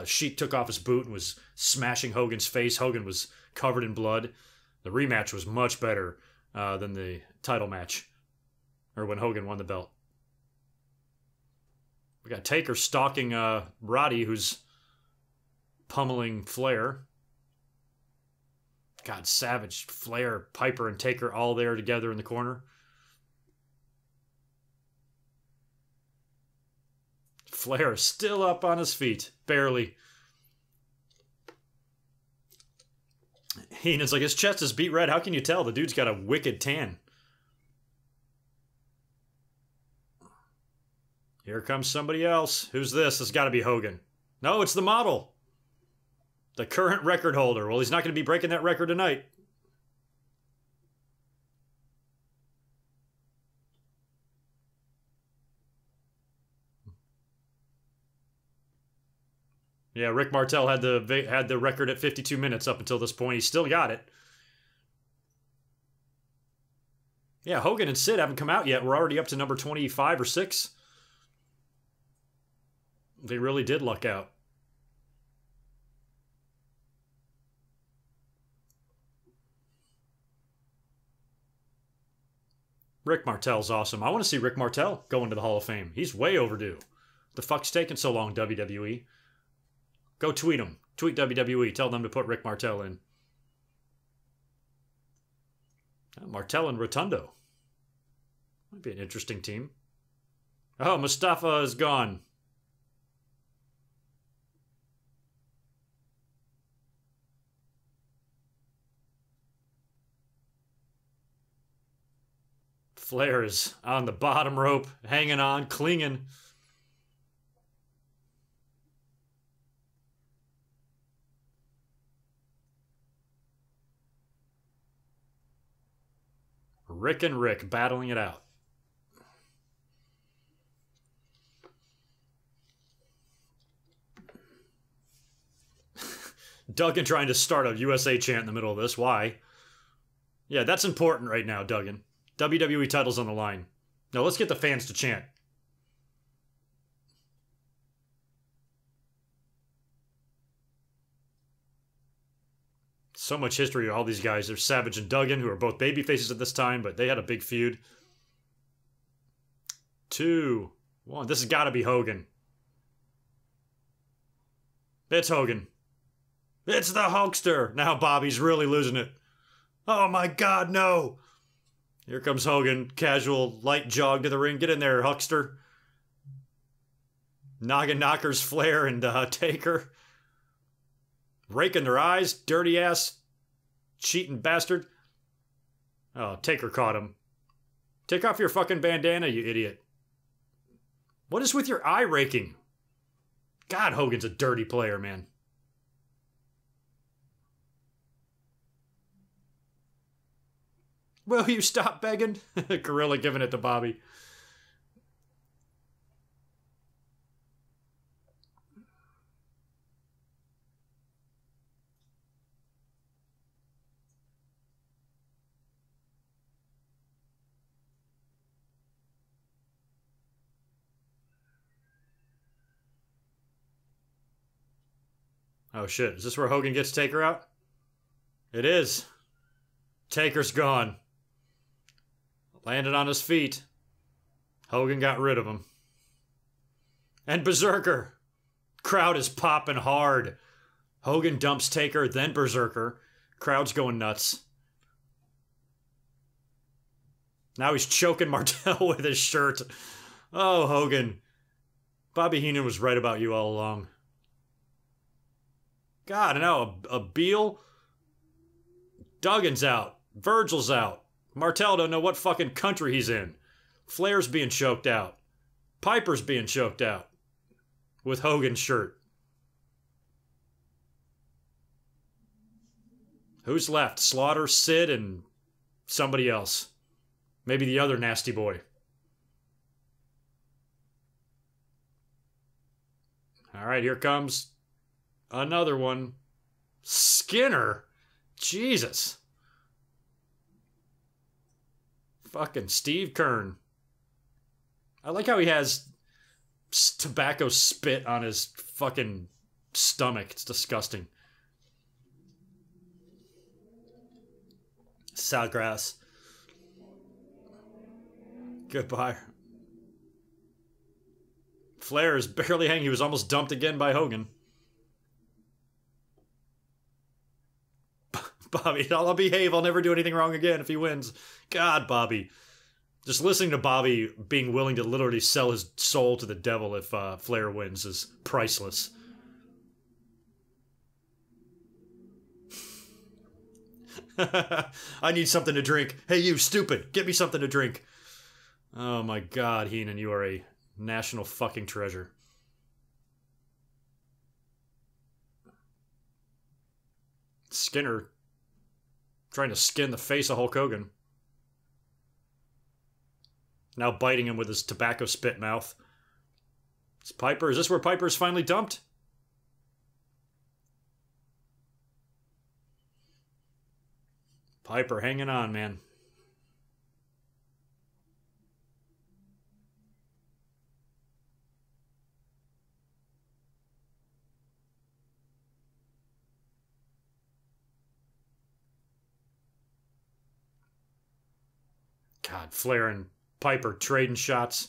Speaker 1: Sheik took off his boot and was smashing Hogan's face. Hogan was covered in blood. The rematch was much better than the title match. Or when Hogan won the belt. We got Taker stalking Roddy, who's pummeling Flair. God, Savage, Flair, Piper, and Taker all there together in the corner. Flair is still up on his feet. Barely. Heenan's like, his chest is beat red. How can you tell? The dude's got a wicked tan. Here comes somebody else. Who's this? It's got to be Hogan. No, it's the model. The current record holder. Well, he's not going to be breaking that record tonight. Yeah, Rick Martel had the record at 52 minutes up until this point. He still got it. Yeah, Hogan and Sid haven't come out yet. We're already up to number 25 or 6. They really did luck out. Rick Martel's awesome. I want to see Rick Martel go into the Hall of Fame. He's way overdue. The fuck's taking so long, WWE? Go tweet him. Tweet WWE. Tell them to put Rick Martel in. Martel and Rotundo. Might be an interesting team. Oh, Mustafa is gone. Flair is on the bottom rope, hanging on, clinging. Rick and Rick battling it out. Duggan trying to start a USA chant in the middle of this. Why? Yeah, that's important right now, Duggan. WWE title's on the line. Now let's get the fans to chant. So much history of all these guys. There's Savage and Duggan, who are both baby faces at this time, but they had a big feud. 2, 1. This has got to be Hogan. It's Hogan. It's the Hulkster. Now Bobby's really losing it. Oh my God, no. Here comes Hogan. Casual, light jog to the ring. Get in there, Huckster. Noggin knockers, Flair and Taker. Raking their eyes. Dirty ass. Cheating bastard. Oh, Taker caught him. Take off your fucking bandana, you idiot. What is with your eye raking? God, Hogan's a dirty player, man. Will you stop begging? Gorilla giving it to Bobby. Oh shit, is this where Hogan gets Taker out? It is. Taker's gone. Landed on his feet. Hogan got rid of him. And Berserker. Crowd is popping hard. Hogan dumps Taker, then Berserker. Crowd's going nuts. Now he's choking Martel with his shirt. Oh, Hogan. Bobby Heenan was right about you all along. God, now a Beal. Duggan's out. Virgil's out. Martel don't know what fucking country he's in. Flair's being choked out. Piper's being choked out. With Hogan's shirt. Who's left? Slaughter, Sid, and somebody else. Maybe the other nasty boy. Alright, here comes another one. Skinner? Jesus. Fucking Steve Kern. I like how he has tobacco spit on his fucking stomach. It's disgusting. Saltgrass. Goodbye. Flair is barely hanging. He was almost dumped again by Hogan. Bobby, I'll behave. I'll never do anything wrong again if he wins. God, Bobby. Just listening to Bobby being willing to literally sell his soul to the devil if Flair wins is priceless. I need something to drink. Hey, you stupid. Get me something to drink. Oh my God, Heenan, you are a national fucking treasure. Skinner trying to skin the face of Hulk Hogan. Now biting him with his tobacco spit mouth. It's Piper. Is this where Piper's finally dumped? Piper hanging on, man. God, Flair and Piper trading shots.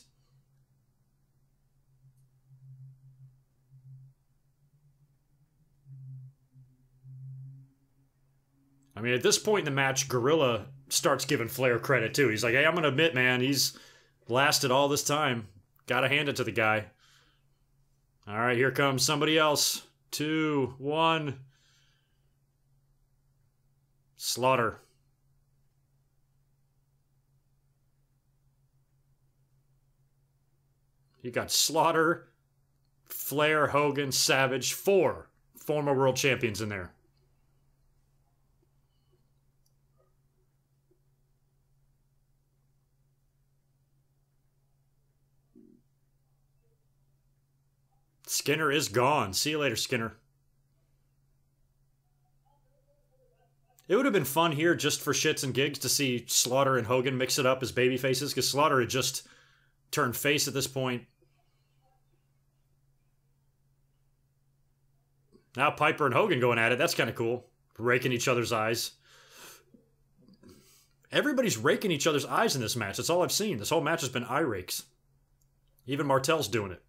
Speaker 1: I mean, at this point in the match, Gorilla starts giving Flair credit, too. He's like, hey, I'm going to admit, man, he's lasted all this time. Gotta hand it to the guy. All right, here comes somebody else. 2, 1. Slaughter. You got Slaughter, Flair, Hogan, Savage, 4 former world champions in there. Skinner is gone. See you later, Skinner. It would have been fun here just for shits and gigs to see Slaughter and Hogan mix it up as baby faces, because Slaughter had just turned face at this point. Now Piper and Hogan going at it. That's kind of cool. Raking each other's eyes. Everybody's raking each other's eyes in this match. That's all I've seen. This whole match has been eye rakes. Even Martel's doing it.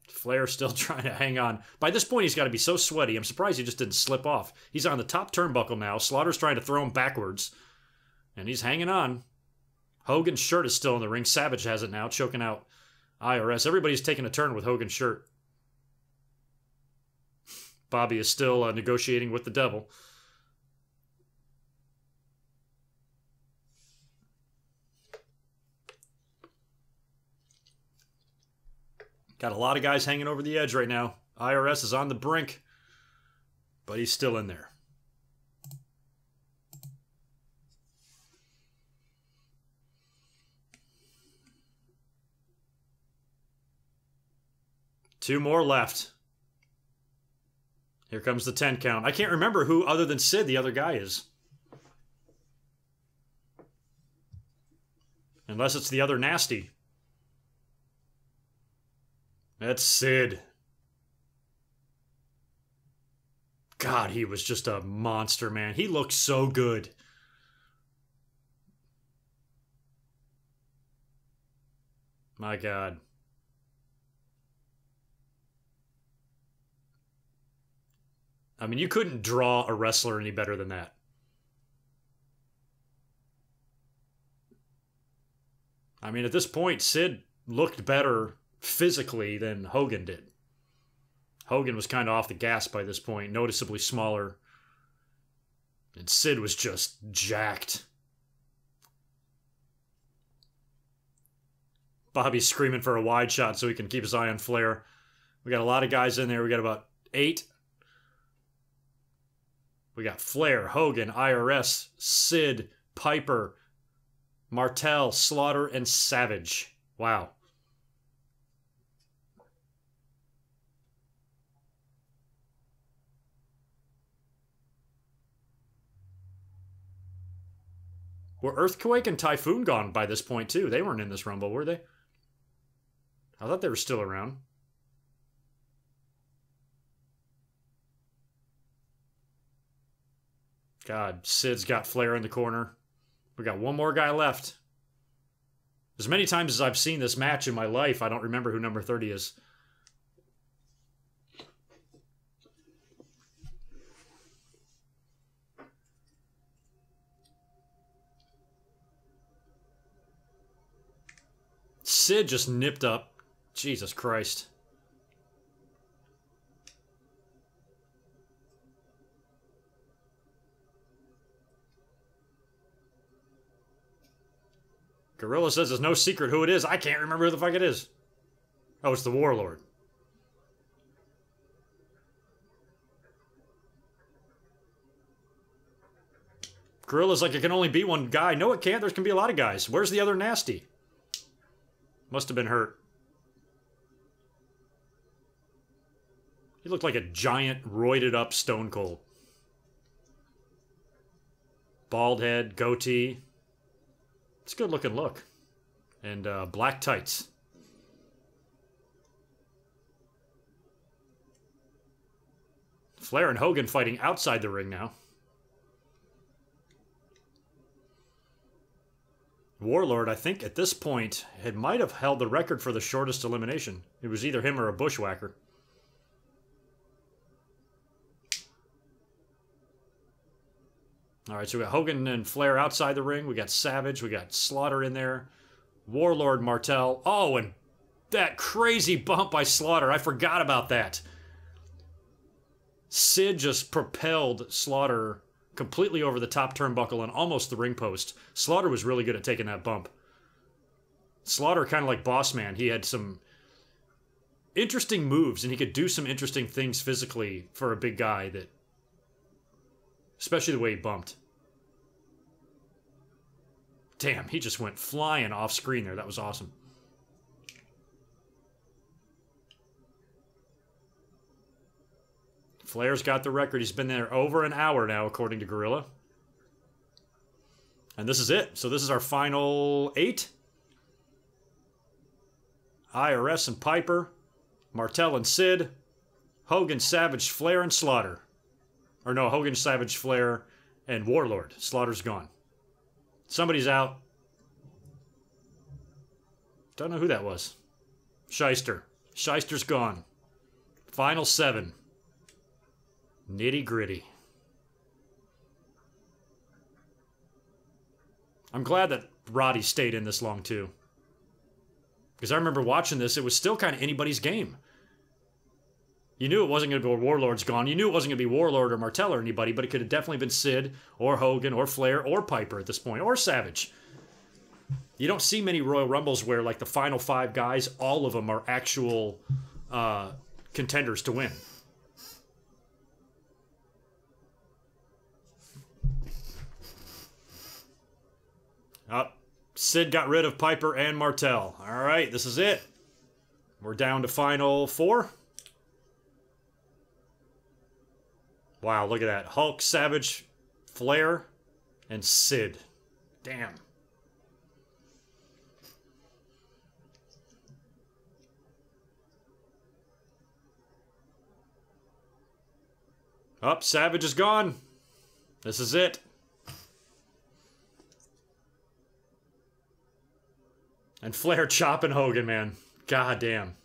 Speaker 1: Flair still trying to hang on. By this point, he's got to be so sweaty. I'm surprised he just didn't slip off. He's on the top turnbuckle now. Slaughter's trying to throw him backwards. And he's hanging on. Hogan's shirt is still in the ring. Savage has it now, choking out IRS. Everybody's taking a turn with Hogan's shirt. Bobby is still negotiating with the devil. Got a lot of guys hanging over the edge right now. IRS is on the brink, but he's still in there. Two more left. Here comes the 10 count. I can't remember who other than Sid the other guy is. Unless it's the other nasty. That's Sid. God, he was just a monster, man. He looked so good. My God. I mean, you couldn't draw a wrestler any better than that. I mean, at this point, Sid looked better physically than Hogan did. Hogan was kind of off the gas by this point, noticeably smaller. And Sid was just jacked. Bobby's screaming for a wide shot so he can keep his eye on Flair. We got a lot of guys in there. We got about 8. We got Flair, Hogan, IRS, Sid, Piper, Martel, Slaughter, and Savage. Wow. Were Earthquake and Typhoon gone by this point, too? They weren't in this Rumble, were they? I thought they were still around. God, Sid's got Flair in the corner. We got one more guy left. As many times as I've seen this match in my life, I don't remember who number 30 is. Sid just nipped up. Jesus Christ. Gorilla says there's no secret who it is. I can't remember who the fuck it is. Oh, it's the Warlord. Gorilla's like, it can only be one guy. No, it can't. There can be a lot of guys. Where's the other nasty? Must have been hurt. He looked like a giant, roided up Stone Cold. Bald head, goatee. It's a good looking look. And black tights. Flair and Hogan fighting outside the ring now. Warlord, I think at this point, might have held the record for the shortest elimination. It was either him or a bushwhacker. All right, so we got Hogan and Flair outside the ring. We got Savage. We got Slaughter in there. Warlord, Martel. Oh, and that crazy bump by Slaughter. I forgot about that. Sid just propelled Slaughter completely over the top turnbuckle and almost the ring post. Slaughter was really good at taking that bump. Slaughter, kind of like Boss Man, he had some interesting moves, and he could do some interesting things physically for a big guy, that, especially the way he bumped. Damn, he just went flying off screen there. That was awesome. Flair's got the record. He's been there over an hour now, according to Gorilla. And this is it. So this is our final 8. IRS and Piper. Martel and Sid. Hogan, Savage, Flair, and Slaughter. Or no, Hogan, Savage, Flair, and Warlord. Slaughter's gone. Somebody's out. Don't know who that was. Shyster. Shyster's gone. Final 7. Nitty gritty. I'm glad that Roddy stayed in this long too. Because I remember watching this, it was still kind of anybody's game. You knew it wasn't going to be Warlord's gone. You knew it wasn't going to be Warlord or Martel or anybody, but it could have definitely been Sid or Hogan or Flair or Piper at this point, or Savage. You don't see many Royal Rumbles where, like, the final 5 guys, all of them are actual contenders to win. Sid got rid of Piper and Martel. All right, this is it. We're down to final 4. Wow, look at that. Hulk, Savage, Flair, and Sid. Damn. Savage is gone. This is it. And Flair chopping Hogan, man. God damn.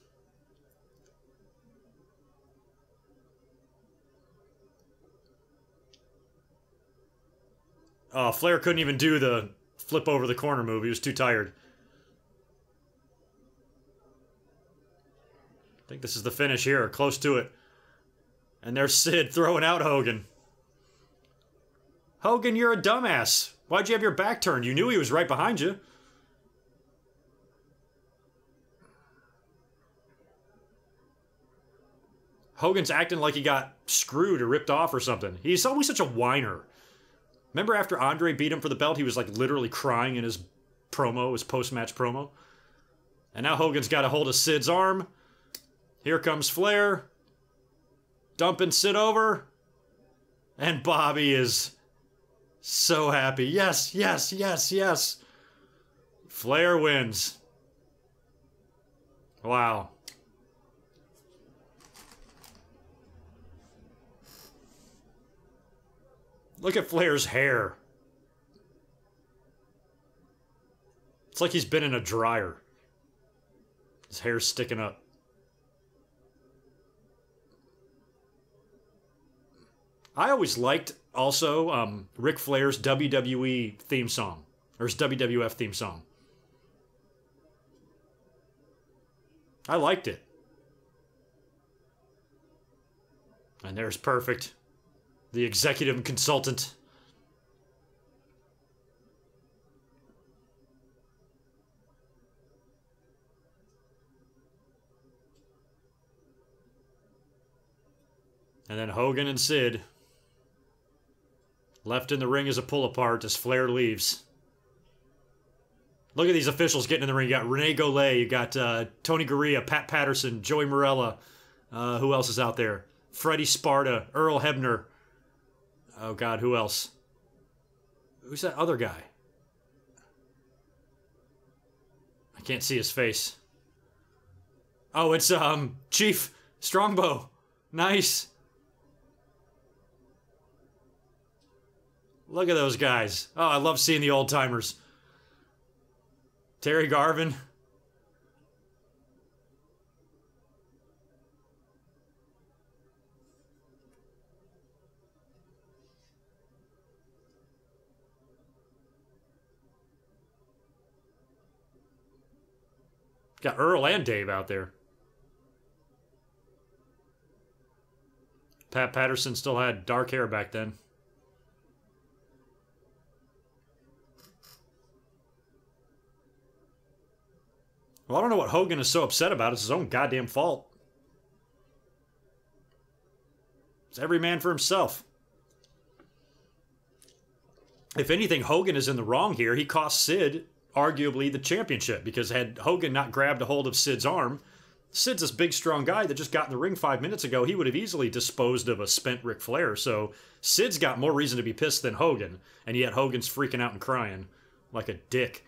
Speaker 1: Flair couldn't even do the flip over the corner move. He was too tired. I think this is the finish here. Close to it. And there's Sid throwing out Hogan. Hogan, you're a dumbass. Why'd you have your back turned? You knew he was right behind you. Hogan's acting like he got screwed or ripped off or something. He's always such a whiner. Remember after Andre beat him for the belt, he was like literally crying in his promo, his post-match promo? And now Hogan's got a hold of Sid's arm. Here comes Flair. Dumping Sid over. And Bobby is so happy. Yes, yes, yes, yes. Flair wins. Wow. Look at Flair's hair. It's like he's been in a dryer. His hair's sticking up. I always liked, also, Ric Flair's WWE theme song. Or his WWF theme song. I liked it. And there's Perfect. The executive consultant. And then Hogan and Sid. Left in the ring as a pull-apart as Flair leaves. Look at these officials getting in the ring. You got Rene Golay, you got Tony Gurria, Pat Patterson, Joey Morella. Who else is out there? Freddie Sparta, Earl Hebner. Oh, God, who else? Who's that other guy? I can't see his face. Oh, it's Chief Strongbow. Nice. Look at those guys. Oh, I love seeing the old timers. Terry Garvin. Got Earl and Dave out there. Pat Patterson still had dark hair back then. Well, I don't know what Hogan is so upset about. It's his own goddamn fault. It's every man for himself. If anything, Hogan is in the wrong here. He cost Sid, arguably, the championship, because had Hogan not grabbed a hold of Sid's arm, Sid's this big, strong guy that just got in the ring 5 minutes ago. He would have easily disposed of a spent Ric Flair. So Sid's got more reason to be pissed than Hogan, and yet Hogan's freaking out and crying like a dick.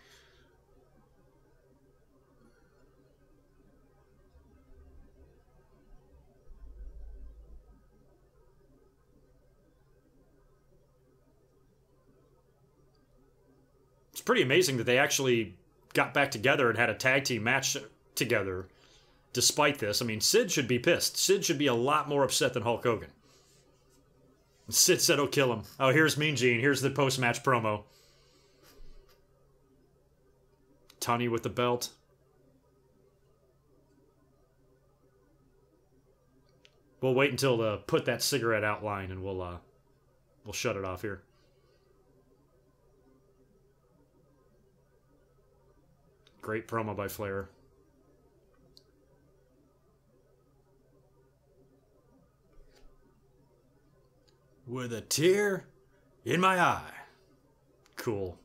Speaker 1: It's pretty amazing that they actually got back together and had a tag team match together despite this. I mean, Sid should be pissed. Sid should be a lot more upset than Hulk Hogan. Sid said he'll kill him. Oh, here's Mean Gene. Here's the post-match promo. Tunney with the belt. We'll wait until the put that cigarette out line and we'll shut it off here. Great promo by Flair. With a tear in my eye. Cool.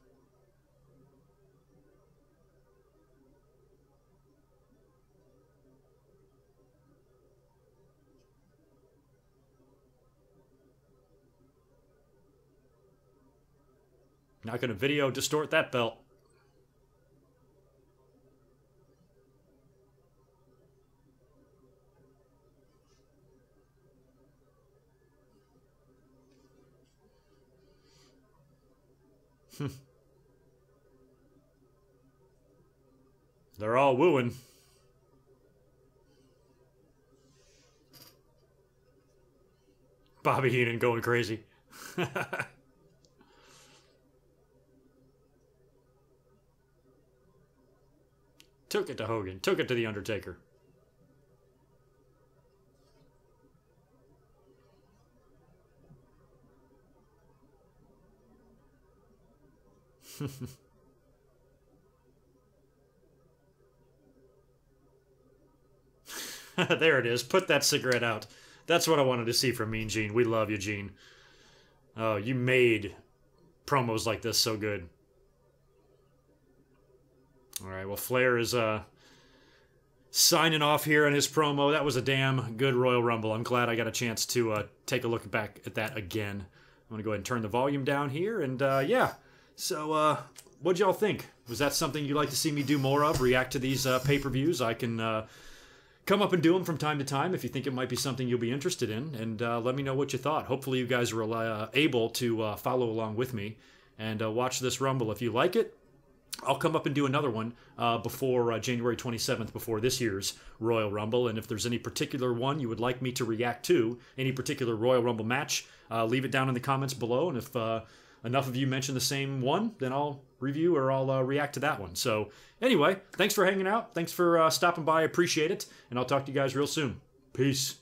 Speaker 1: Not gonna video distort that belt. They're all wooing. Bobby Heenan going crazy. Took it to Hogan. Took it to The Undertaker. There it is. Put that cigarette out. That's what I wanted to see from Mean Gene. We love you, Gene. Oh, you made promos like this so good. All right, well, Flair is signing off here on his promo. That was a damn good Royal Rumble. I'm glad I got a chance to take a look back at that again. I'm going to go ahead and turn the volume down here. And, yeah. So, what'd y'all think? Was that something you'd like to see me do more of? React to these pay-per-views? I can come up and do them from time to time if you think it might be something you'll be interested in. And let me know what you thought. Hopefully you guys were able to follow along with me and watch this Rumble. If you like it, I'll come up and do another one before January 27th, before this year's Royal Rumble. And if there's any particular one you would like me to react to, any particular Royal Rumble match, leave it down in the comments below. And if enough of you mention the same one, then I'll review or I'll react to that one. So anyway, thanks for hanging out. Thanks for stopping by. I appreciate it. And I'll talk to you guys real soon. Peace.